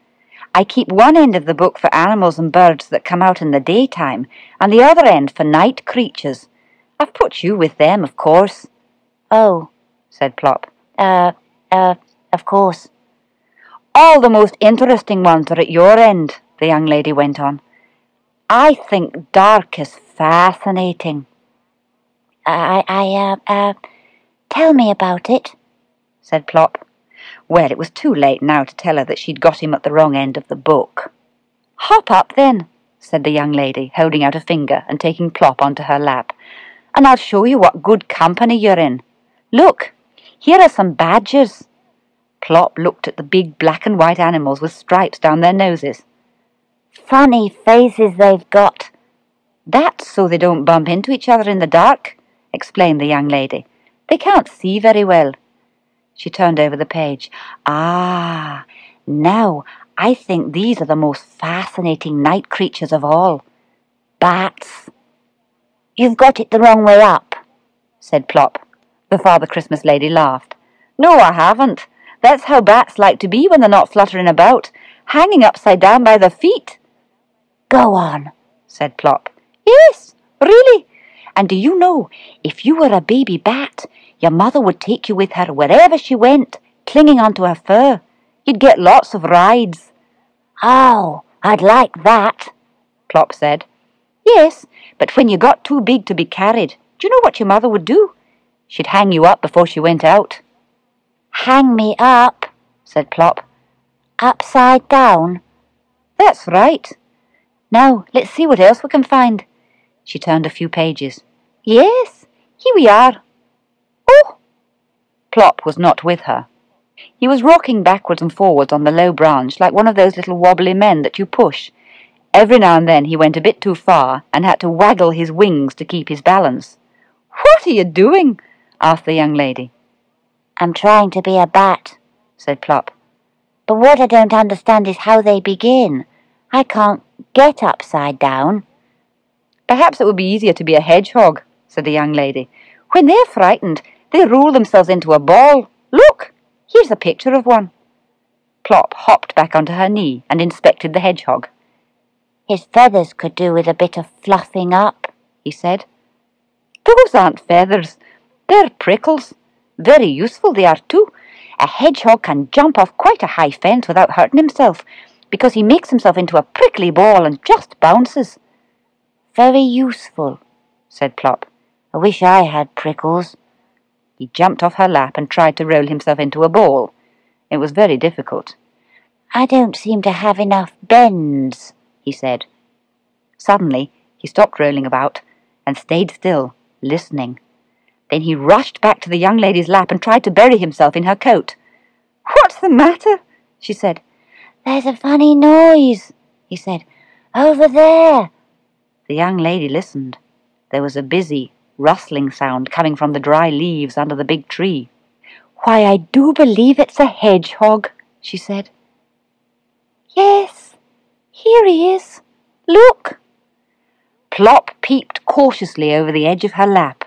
"I keep one end of the book for animals and birds that come out in the daytime, and the other end for night creatures. I've put you with them, of course." "Oh," said Plop. Of course." "All the most interesting ones are at your end," the young lady went on. "I think dark is fascinating." Tell me about it," said Plop. Well, it was too late now to tell her that she'd got him at the wrong end of the book. "Hop up, then," said the young lady, holding out a finger and taking Plop onto her lap, "and I'll show you what good company you're in. Look, here are some badgers." Plop looked at the big black and white animals with stripes down their noses. "Funny faces they've got." "That's so they don't bump into each other in the dark," explained the young lady. "They can't see very well." She turned over the page. "Ah, now I think these are the most fascinating night creatures of all. Bats." "You've got it the wrong way up," said Plop. The Father Christmas lady laughed. "No, I haven't. That's how bats like to be when they're not fluttering about, hanging upside down by their feet." "Go on," said Plop. "Yes, really. And do you know, if you were a baby bat, your mother would take you with her wherever she went, clinging onto her fur. You'd get lots of rides." "Oh, I'd like that," Plop said. "Yes, but when you got too big to be carried, do you know what your mother would do? She'd hang you up before she went out." "Hang me up," said Plop. "Upside down?" "That's right. Now, let's see what else we can find." She turned a few pages. "Yes, here we are." "Oh!" Plop was not with her. He was rocking backwards and forwards on the low branch like one of those little wobbly men that you push. Every now and then he went a bit too far and had to waggle his wings to keep his balance. "What are you doing?" asked the young lady. "I'm trying to be a bat," said Plop. "but what I don't understand is how they begin. I can't get upside down." "Perhaps it would be easier to be a hedgehog," said the young lady. "When they're frightened, they roll themselves into a ball. Look, here's a picture of one." Plop hopped back onto her knee and inspected the hedgehog. "His feathers could do with a bit of fluffing up," he said. "Those aren't feathers. They're prickles. Very useful they are too. A hedgehog can jump off quite a high fence without hurting himself, because he makes himself into a prickly ball and just bounces." "Very useful," said Plop. I wish I had prickles." He jumped off her lap and tried to roll himself into a ball. It was very difficult. "I don't seem to have enough bends," he said. Suddenly, he stopped rolling about and stayed still, listening. Then he rushed back to the young lady's lap and tried to bury himself in her coat. "What's the matter?" she said. "There's a funny noise," he said. "Over there." The young lady listened. There was a busy, rustling sound coming from the dry leaves under the big tree. "Why, I do believe it's a hedgehog," she said. "Yes, here he is. Look." Plop peeped cautiously over the edge of her lap.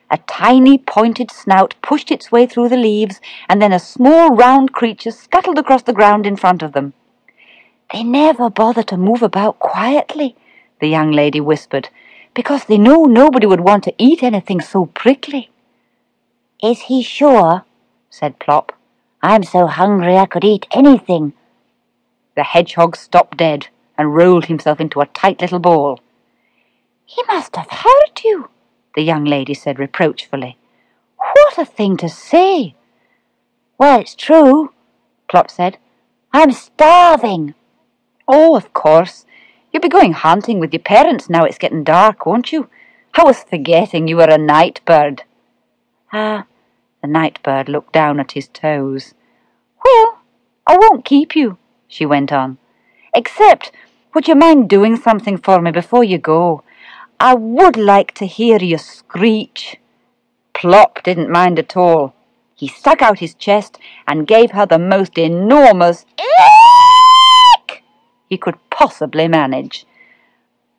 A tiny pointed snout pushed its way through the leaves, and then a small round creature scuttled across the ground in front of them. "They never bother to move about quietly," the young lady whispered, "because they know nobody would want to eat anything so prickly." "Is he sure?" said Plop. "I'm so hungry I could eat anything." The hedgehog stopped dead and rolled himself into a tight little ball. "He must have hurt you," the young lady said reproachfully. "What a thing to say!" "Well, it's true," Plop said. "I'm starving." "Oh, of course. You'll be going hunting with your parents now it's getting dark, won't you? I was forgetting you were a night bird." "Ah," the night bird looked down at his toes. "Well, I won't keep you," she went on. "Except, would you mind doing something for me before you go? I would like to hear you screech." Plop didn't mind at all. He stuck out his chest and gave her the most enormous eek he could possibly manage.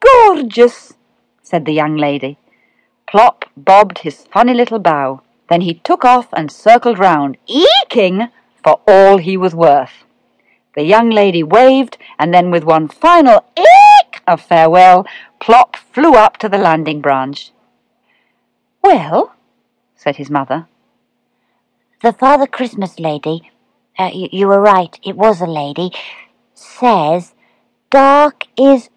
"Gorgeous," said the young lady. Plop bobbed his funny little bow. Then he took off and circled round, eeking for all he was worth. The young lady waved, and then with one final eek of farewell, Plop flew up to the landing branch. "Well," said his mother. "The Father Christmas lady, you were right, it was a lady, says dark is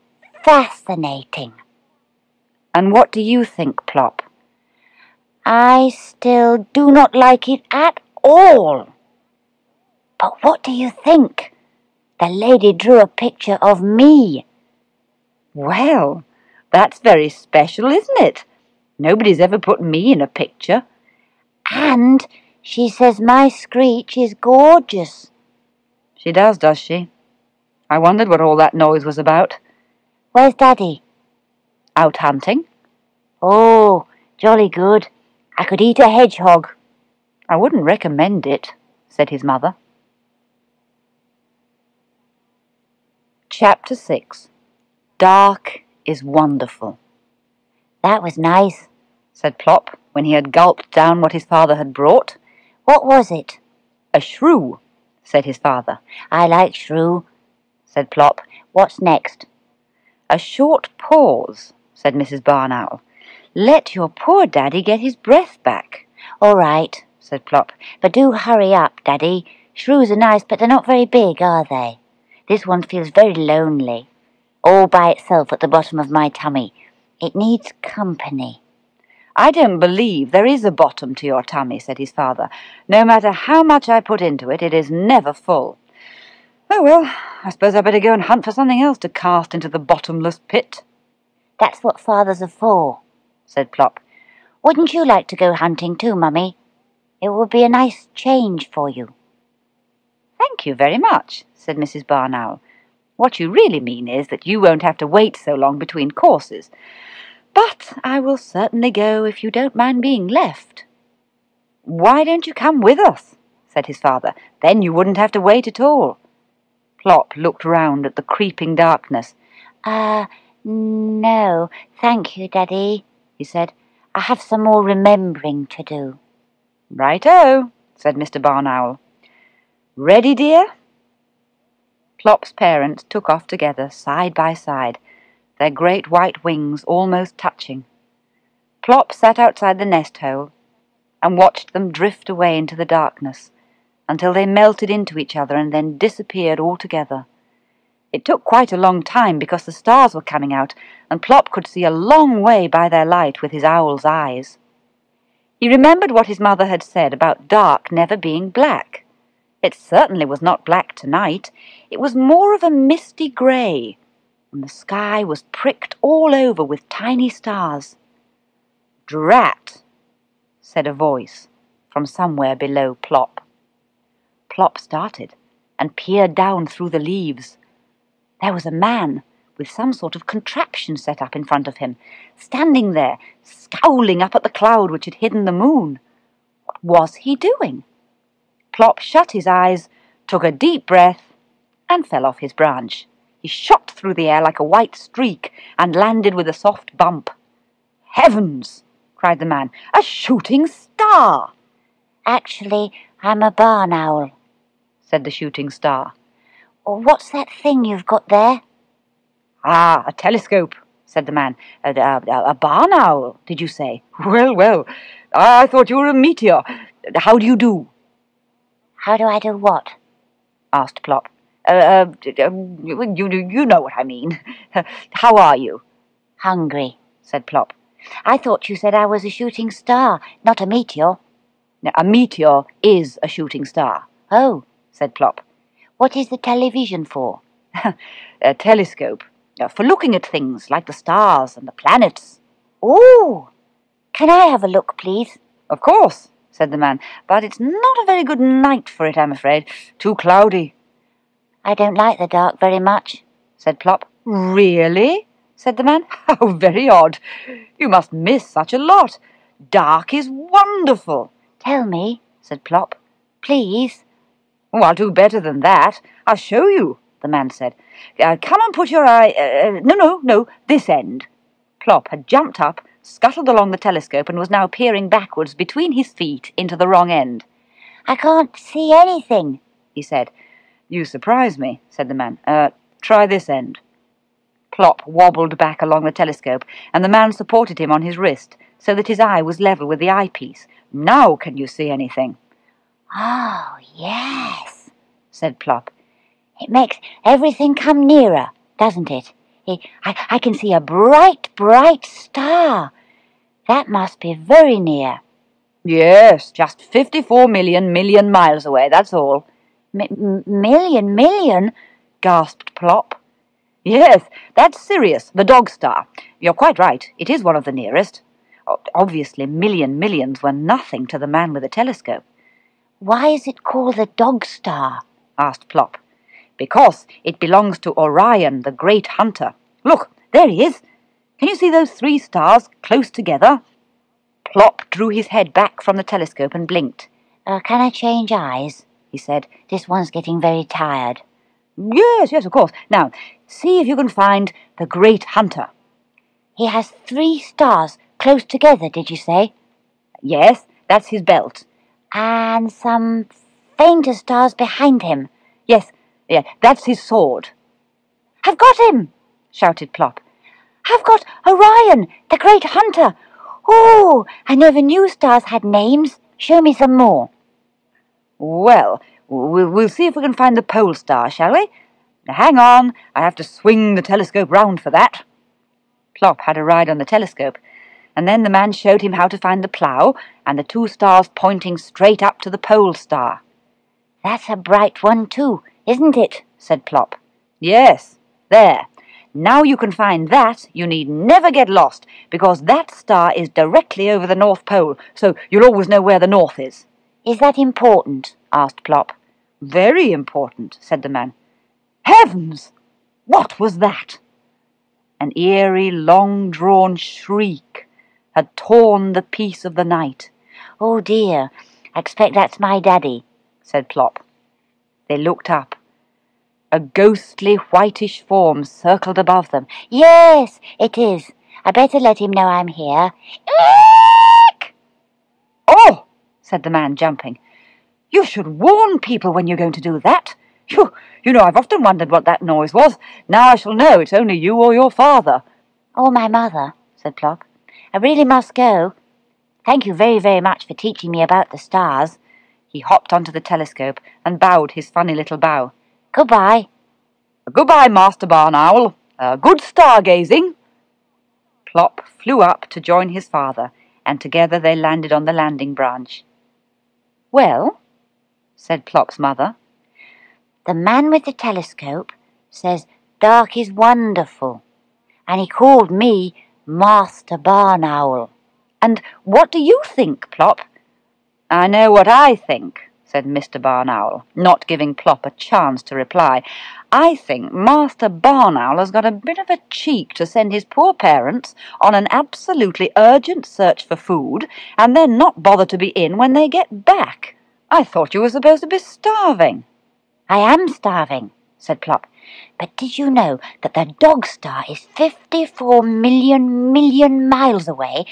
fascinating." "And what do you think, Plop?" "I still do not like it at all." "But what do you think? The lady drew a picture of me." "Well, that's very special, isn't it? Nobody's ever put me in a picture." "And she says my screech is gorgeous." "She does she? I wondered what all that noise was about." "Where's Daddy?" "Out hunting." "Oh, jolly good. I could eat a hedgehog." "I wouldn't recommend it," said his mother. Chapter 6. Dark is Wonderful. "That was nice," said Plop, when he had gulped down what his father had brought. "What was it?" "A shrew," said his father. "I like shrew," said Plop. "What's next?" "A short pause," said Mrs. Barn Owl. "Let your poor Daddy get his breath back." "All right," said Plop, "but do hurry up, Daddy. Shrews are nice, but they're not very big, are they? This one feels very lonely, all by itself at the bottom of my tummy. It needs company." "I don't believe there is a bottom to your tummy," said his father. "No matter how much I put into it, it is never full. Oh, well, I suppose I'd better go and hunt for something else to cast into the bottomless pit." "That's what fathers are for," said Plop. "Wouldn't you like to go hunting too, Mummy? It would be a nice change for you." "Thank you very much," said Mrs. Barn Owl. "What you really mean is that you won't have to wait so long between courses. But I will certainly go if you don't mind being left." "Why don't you come with us?" said his father. "Then you wouldn't have to wait at all." Plop looked round at the creeping darkness. No, thank you, Daddy," he said. "I have some more remembering to do." "Right-o," said Mr. Barn Owl. "Ready, dear?" Plop's parents took off together, side by side, their great white wings almost touching. Plop sat outside the nest hole and watched them drift away into the darkness until they melted into each other and then disappeared altogether. It took quite a long time because the stars were coming out, and Plop could see a long way by their light with his owl's eyes. He remembered what his mother had said about dark never being black. It certainly was not black tonight. It was more of a misty grey, and the sky was pricked all over with tiny stars. "Drat!" said a voice from somewhere below Plop. Plop started and peered down through the leaves. There was a man with some sort of contraption set up in front of him, standing there, scowling up at the cloud which had hidden the moon. What was he doing? Plop shut his eyes, took a deep breath, and fell off his branch. He shot through the air like a white streak and landed with a soft bump. "Heavens!" cried the man. "A shooting star!" "Actually, I'm a barn owl," said the shooting star. "What's that thing you've got there?" "Ah, a telescope," said the man. A barn owl, did you say? Well, well, I thought you were a meteor. How do you do?" "How do I do what?" asked Plop. You know what I mean. How are you?" "Hungry," said Plop. "I thought you said I was a shooting star, not a meteor." "Now, a meteor is a shooting star." "Oh," said Plop. "What is the television for?" "A telescope, for looking at things like the stars and the planets." "Ooh! Can I have a look, please?" "Of course," said the man, "but it's not a very good night for it, I'm afraid. Too cloudy." "I don't like the dark very much," said Plop. "Really?" said the man. "How very odd. You must miss such a lot. Dark is wonderful." "Tell me," said Plop. "Please." "Oh, I'll do better than that. I'll show you," the man said. "Come and put your eye... No, this end." Plop had jumped up, scuttled along the telescope, and was now peering backwards between his feet into the wrong end. "I can't see anything," he said. "You surprise me," said the man. Try this end." Plop wobbled back along the telescope, and the man supported him on his wrist, so that his eye was level with the eyepiece. "Now can you see anything?" "Oh, yes," said Plop. "It makes everything come nearer, doesn't it? I can see a bright, bright star. That must be very near." "Yes, just 54 million miles away, that's all." Million? gasped Plop. "Yes, that's Sirius, the dog star. You're quite right, it is one of the nearest." Obviously millions were nothing to the man with the telescope. "Why is it called the dog star?" asked Plop. "Because it belongs to Orion, the great hunter. Look, there he is. Can you see those 3 stars close together?" Plop drew his head back from the telescope and blinked. "Can I change eyes?" he said. "This one's getting very tired." Yes, of course. Now, see if you can find the great hunter." "He has 3 stars close together, did you say?" "Yes, that's his belt." "And some fainter stars behind him." "Yes, that's his sword." "I've got him!" shouted Plop. "I've got Orion, the great hunter. Oh, I never knew stars had names. Show me some more." "Well, we'll see if we can find the pole star, shall we? Now, hang on, I have to swing the telescope round for that." Plop had a ride on the telescope, and then the man showed him how to find the plough and the 2 stars pointing straight up to the pole star. "That's a bright one too, isn't it?" said Plop. "Yes, there. Now you can find that, you need never get lost, because that star is directly over the North Pole, so you'll always know where the North is." "Is that important?" asked Plop. "Very important," said the man. "Heavens! What was that?" An eerie, long-drawn shriek had torn the peace of the night. "Oh dear, I expect that's my daddy," said Plop. They looked up. A ghostly whitish form circled above them. "Yes, it is. I better let him know I'm here." "Eek!" "Oh!" said the man, jumping. "You should warn people when you're going to do that. You know, I've often wondered what that noise was. Now I shall know it's only you or your father." "Or my mother," said Plop. "I really must go. Thank you very, very much for teaching me about the stars." He hopped onto the telescope and bowed his funny little bow. "Goodbye." Goodbye, Master Barn Owl. Good stargazing." Plop flew up to join his father, and together they landed on the landing branch. "Well," said Plop's mother. "The man with the telescope says dark is wonderful, and he called me Master Barn Owl." "And what do you think, Plop?" "I know what I think," said Mr. Barn Owl, not giving Plop a chance to reply. "I think Master Barn Owl has got a bit of a cheek to send his poor parents on an absolutely urgent search for food, and then not bother to be in when they get back. I thought you were supposed to be starving." "I am starving," said Plop. "But did you know that the dog star is 54 million miles away?"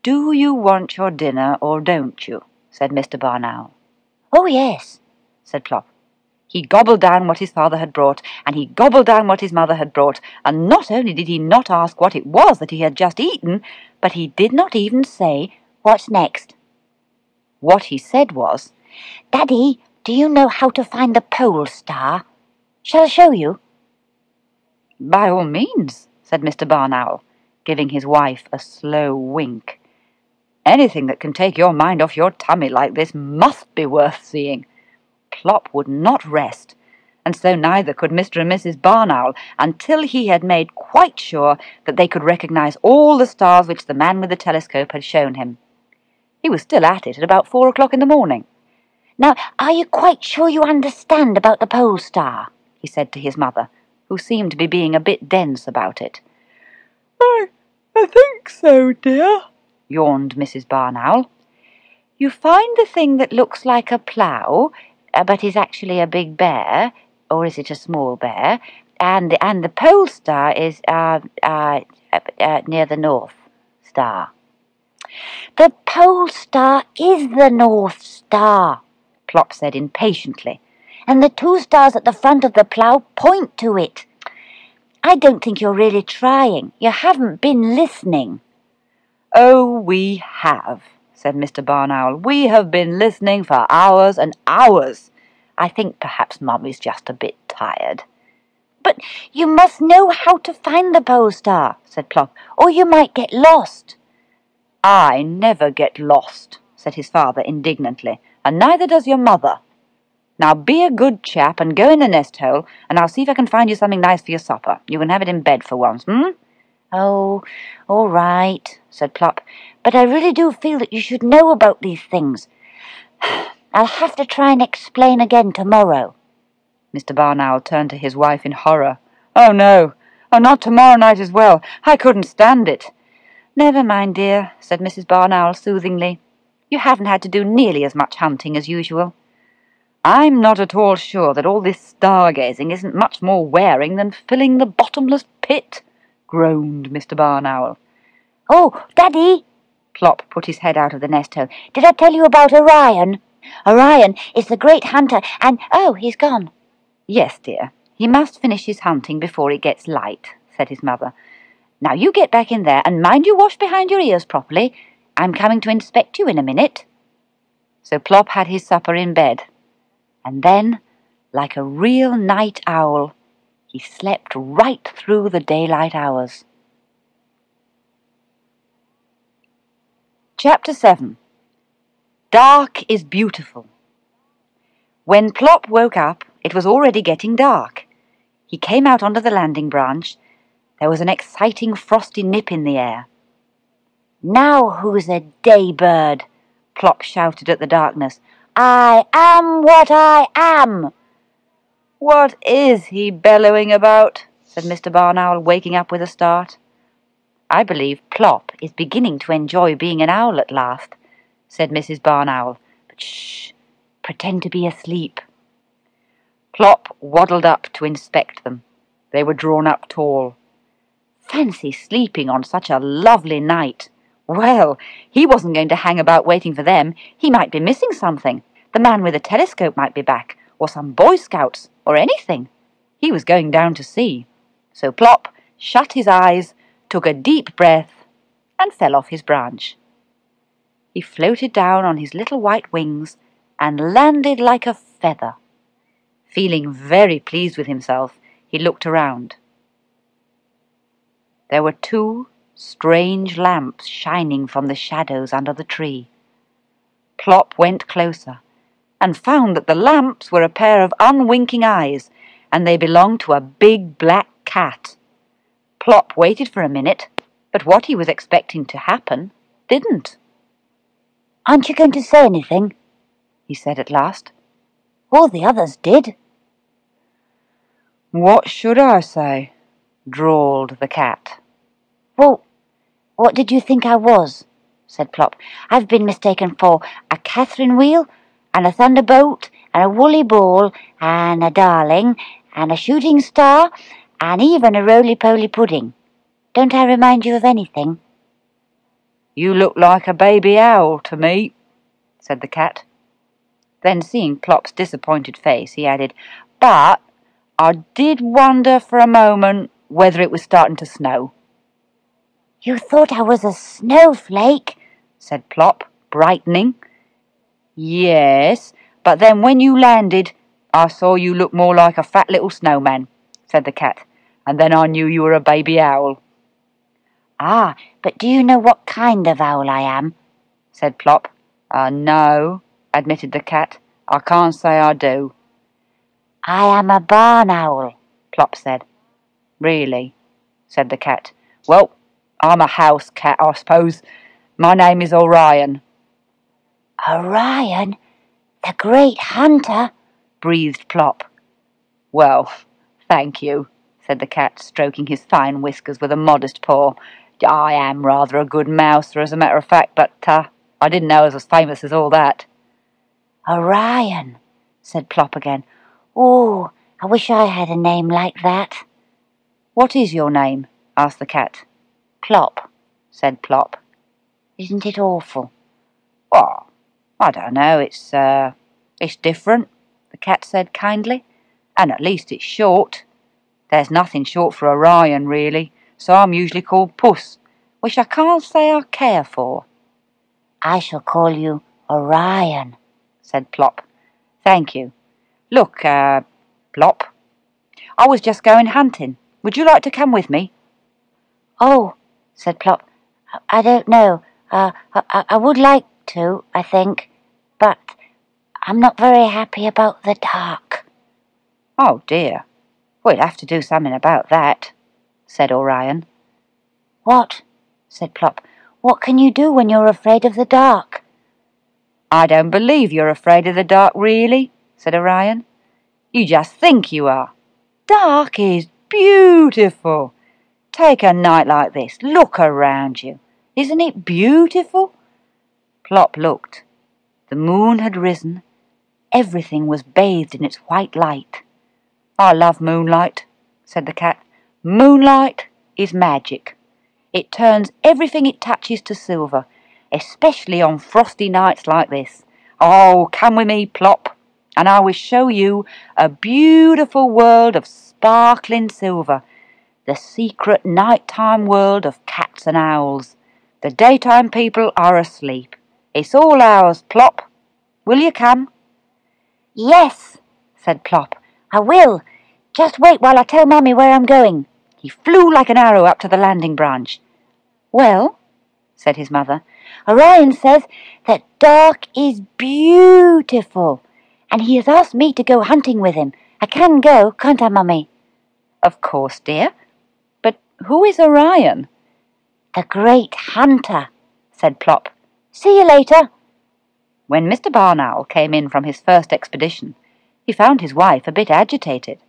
"Do you want your dinner or don't you?" said Mr. Barn Owl. "Oh, yes," said Plop. He gobbled down what his father had brought, and he gobbled down what his mother had brought, and not only did he not ask what it was that he had just eaten, but he did not even say, "What's next?" What he said was, "Daddy, do you know how to find the pole star? Shall I show you?" "By all means," said Mr. Barn Owl, giving his wife a slow wink. "Anything that can take your mind off your tummy like this must be worth seeing." Plop would not rest, and so neither could Mr. and Mrs. Barn Owl, until he had made quite sure that they could recognize all the stars which the man with the telescope had shown him. He was still at it at about 4 o'clock in the morning. "Now, are you quite sure you understand about the pole star?" he said to his mother, who seemed to be being a bit dense about it. I think so, dear," yawned Mrs. Barn Owl. "You find the thing that looks like a plough, but is actually a big bear, or is it a small bear? And the pole star is near the North Star." "The pole star is the North Star," Plop said impatiently. "and the two stars at the front of the plough point to it. I don't think you're really trying. You haven't been listening." "Oh, we have," said Mr. Barn Owl. "We have been listening for hours and hours. I think perhaps Mummy's just a bit tired." "But you must know how to find the pole star," said Plop, "or you might get lost." "I never get lost," said his father indignantly, "and neither does your mother. Now be a good chap and go in the nest hole, and I'll see if I can find you something nice for your supper. You can have it in bed for once, "Oh, all right," said Plop, "but I really do feel that you should know about these things. I'll have to try and explain again tomorrow." Mr. Barn Owl turned to his wife in horror. "Oh, no. Oh, not tomorrow night as well. I couldn't stand it." "Never mind, dear," said Mrs. Barn Owl soothingly. "You haven't had to do nearly as much hunting as usual." "I'm not at all sure that all this stargazing isn't much more wearing than filling the bottomless pit," groaned Mr. Barn Owl. "Oh, Daddy!" Plop put his head out of the nest hole. "Did I tell you about Orion? Orion is the great hunter, and oh, he's gone." "Yes, dear. He must finish his hunting before it gets light," said his mother. "Now you get back in there, and mind you wash behind your ears properly. I'm coming to inspect you in a minute." So Plop had his supper in bed, and then, like a real night owl, he slept right through the daylight hours. Chapter 7. Dark is Beautiful. When Plop woke up, it was already getting dark. He came out onto the landing branch. There was an exciting frosty nip in the air. "Now who's a daybird?" Plop shouted at the darkness. "I am what I am." "What is he bellowing about?" said Mr. Barn Owl, waking up with a start. "I believe Plop is beginning to enjoy being an owl at last," said Mrs. Barn Owl. "But shh! Pretend to be asleep." Plop waddled up to inspect them. They were drawn up tall. Fancy sleeping on such a lovely night! Well, he wasn't going to hang about waiting for them. He might be missing something. The man with the telescope might be back, or some Boy Scouts, or anything. He was going down to see. So Plop shut his eyes, took a deep breath, and fell off his branch. He floated down on his little white wings and landed like a feather. Feeling very pleased with himself, He looked around. There were 2 strange lamps shining from the shadows under the tree. Plop went closer and found that the lamps were a pair of unwinking eyes, and they belonged to a big black cat. Plop waited for a minute, but what he was expecting to happen didn't. "Aren't you going to say anything?" he said at last. "All the others did." "What should I say?" drawled the cat. "Well, what did you think I was?" said Plop. "I've been mistaken for a Catherine wheel, and a thunderbolt, and a woolly ball, and a darling, and a shooting star, and even a roly-poly pudding. Don't I remind you of anything?" "You look like a baby owl to me," said the cat. Then, seeing Plop's disappointed face, he added, "But I did wonder for a moment whether it was starting to snow." "You thought I was a snowflake?" said Plop, brightening. "Yes, but then when you landed, I saw you look more like a fat little snowman," said the cat, "and then I knew you were a baby owl." "Ah, but do you know what kind of owl I am?" said Plop. "No," admitted the cat. "I can't say I do." "I am a barn owl," Plop said. "Really?" said the cat. "Well, I'm a house cat, I suppose. My name is Orion." "Orion, the great hunter?" breathed Plop. "Well, thank you," said the cat, stroking his fine whiskers with a modest paw. "I am rather a good mouser, as a matter of fact, but I didn't know I was as famous as all that." "Orion," said Plop again. "Oh, I wish I had a name like that." "What is your name?" asked the cat. "Plop," said Plop. "Isn't it awful?" "Well, I don't know, it's different," the cat said kindly, "and at least it's short. There's nothing short for Orion, really, so I'm usually called Puss, which I can't say I care for." "I shall call you Orion," said Plop. "Thank you. Look, Plop, I was just going hunting. Would you like to come with me?" "Oh," said Plop, "I don't know. I would like to, I think, but I'm not very happy about the dark." "Oh dear, we'll have to do something about that," said Orion. "What?" said Plop. "What can you do when you're afraid of the dark?" "I don't believe you're afraid of the dark, really," said Orion. "You just think you are. Dark is beautiful. Take a night like this. Look around you. Isn't it beautiful?" Plop looked. The moon had risen. Everything was bathed in its white light. "I love moonlight," said the cat. "Moonlight is magic. It turns everything it touches to silver, especially on frosty nights like this. Oh, come with me, Plop, and I will show you a beautiful world of sparkling silver, the secret nighttime world of cats and owls. The daytime people are asleep. It's all ours, Plop. Will you come?" "Yes," said Plop, "I will. Just wait while I tell Mummy where I'm going." He flew like an arrow up to the landing branch. "Well," said his mother. "Orion says that dark is beautiful, and he has asked me to go hunting with him. I can go, can't I, Mummy?" "Of course, dear. But who is Orion?" "The great hunter," said Plop. "See you later." When Mr. Barn Owl came in from his first expedition, he found his wife a bit agitated.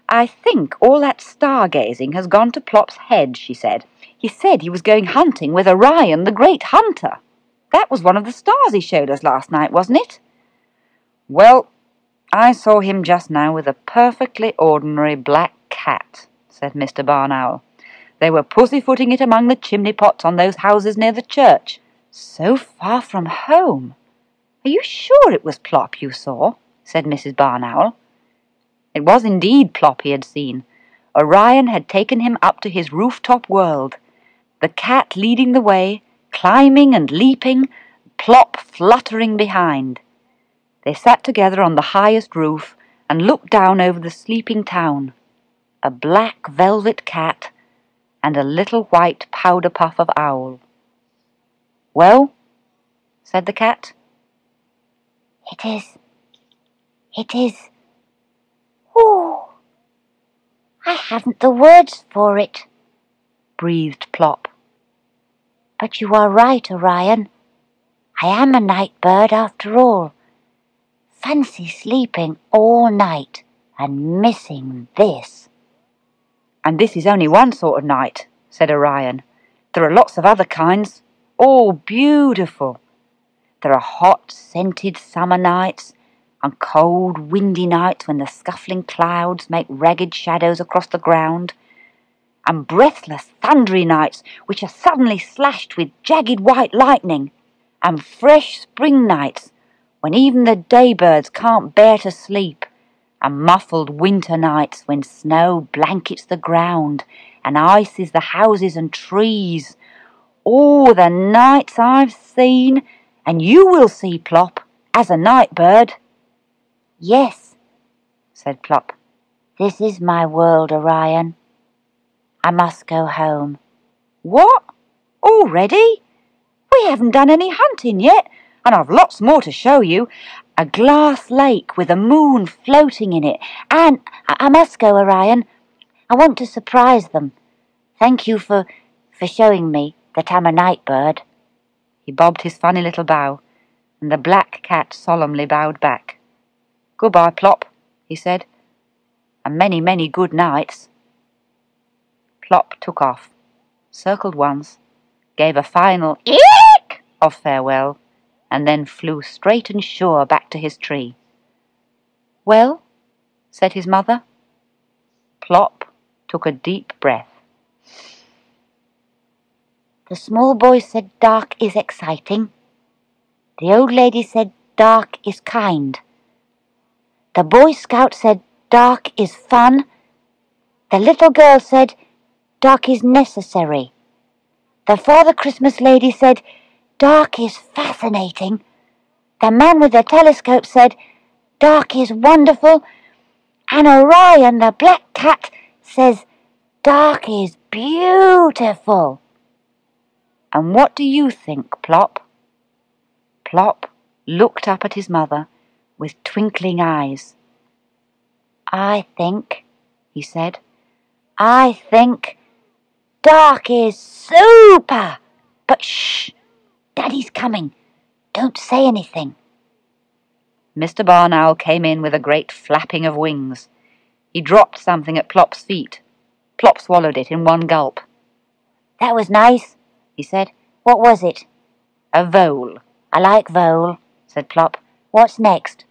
"I think all that stargazing has gone to Plop's head," she said. "He said he was going hunting with Orion, the great hunter. That was one of the stars he showed us last night, wasn't it?" "Well, I saw him just now with a perfectly ordinary black cat," said Mr. Barn Owl. "They were pussyfooting it among the chimney pots on those houses near the church. So far from home." "Are you sure it was Plop you saw?" said Mrs. Barn Owl. It was indeed Plop he had seen. Orion had taken him up to his rooftop world, the cat leading the way, climbing and leaping, Plop fluttering behind. They sat together on the highest roof and looked down over the sleeping town. a black velvet cat, and a little white powder puff of owl. "Well?" said the cat. It is, oh, I haven't the words for it," breathed Plop. "But you are right, Orion. I am a night bird after all. Fancy sleeping all night and missing this." "And this is only one sort of night," said Orion. "There are lots of other kinds, all beautiful. There are hot, scented summer nights, and cold, windy nights when the scuffling clouds make ragged shadows across the ground, and breathless, thundery nights which are suddenly slashed with jagged white lightning, and fresh spring nights when even the daybirds can't bear to sleep, and muffled winter nights when snow blankets the ground and ices the houses and trees. Oh, the nights I've seen, and you will see, Plop, as a night bird." "Yes," said Plop. "This is my world, Orion. I must go home." "What? Already? We haven't done any hunting yet, and I've lots more to show you. A glass lake with a moon floating in it, "And I must go, Orion. I want to surprise them. Thank you for showing me that I'm a night bird." He bobbed his funny little bow, and the black cat solemnly bowed back. "Goodbye, Plop," he said, "and many, many good nights." Plop took off, circled once, gave a final eek of farewell, and then flew straight and sure back to his tree. "Well?" said his mother. Plop took a deep breath. "The small boy said dark is exciting. The old lady said dark is kind. The Boy Scout said dark is fun. The little girl said dark is necessary. The Father Christmas lady said dark is fascinating. The man with the telescope said dark is wonderful. And Orion, the black cat, says dark is beautiful." "And what do you think, Plop?" Plop looked up at his mother with twinkling eyes. "I think," he said, "I think dark is super. But shh, Daddy's coming. Don't say anything." Mr. Barn Owl came in with a great flapping of wings. He dropped something at Plop's feet. Plop swallowed it in one gulp. "That was nice," he said. "What was it?" "A vole." "I like vole," said Plop. "What's next?"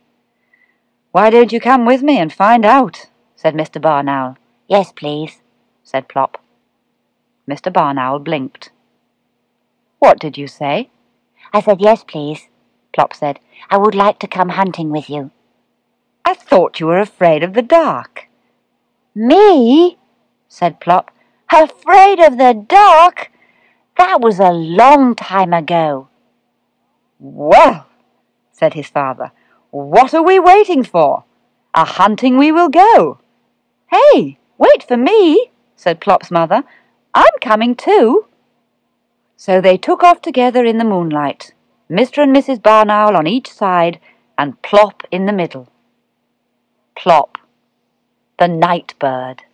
"Why don't you come with me and find out?" said Mr. Barn Owl. "Yes, please," said Plop. Mr. Barn Owl blinked. "What did you say?" "I said yes, please," Plop said. "I would like to come hunting with you." "I thought you were afraid of the dark." "Me?" said Plop. "Afraid of the dark? That was a long time ago." "Well," said his father, "what are we waiting for? A-hunting we will go." "Hey, wait for me," said Plop's mother. "I'm coming too." So they took off together in the moonlight, Mr. and Mrs. Barn Owl on each side, and Plop in the middle. Plop, the night bird.